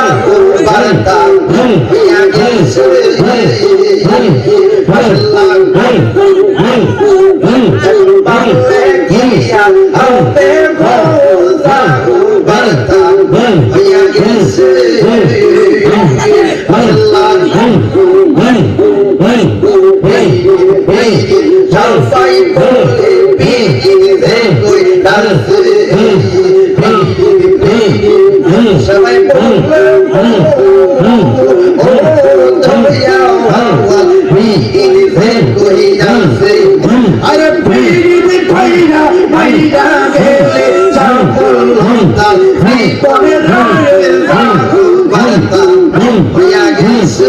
বারতা ইয়া গেছে আল্লাহ বারে গিয়া আবে খোদা বারতা ইয়া গেছে আল্লাহ সবাই বলে বিদে কই ডালছে সবাই বলে ও দয়া হাওয়া বিদে কই ডালছে আরে বিদে কইরা মাইরা গেলে চাপল হতা বিপদে রায়ে বালতা হইয়া গেছে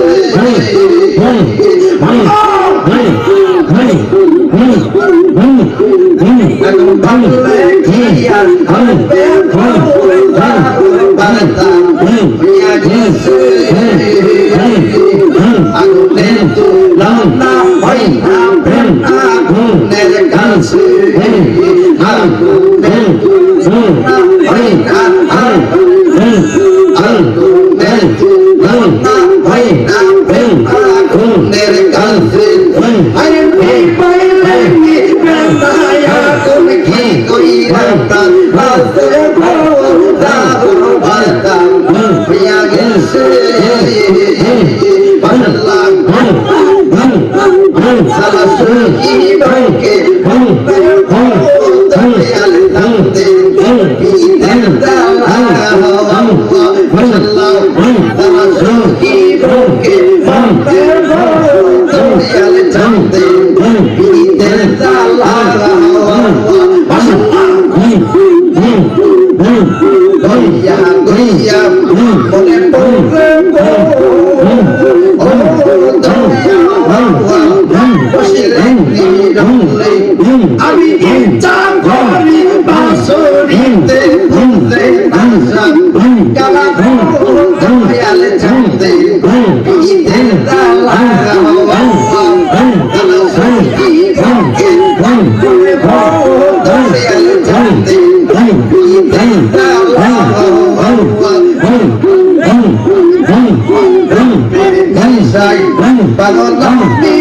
আমি ইচ্ছা করি বাসরিতে ঘুরতে আসা কালা দয়াল চাঁদে ঈদের দালা কালা সঙ্গী রঙে ঘুরে দয়াল চাঁদে ঈদের দালা পাগল আমি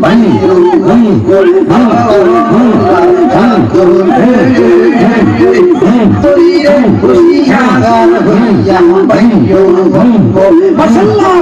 Bye. মাশাআল্লাহ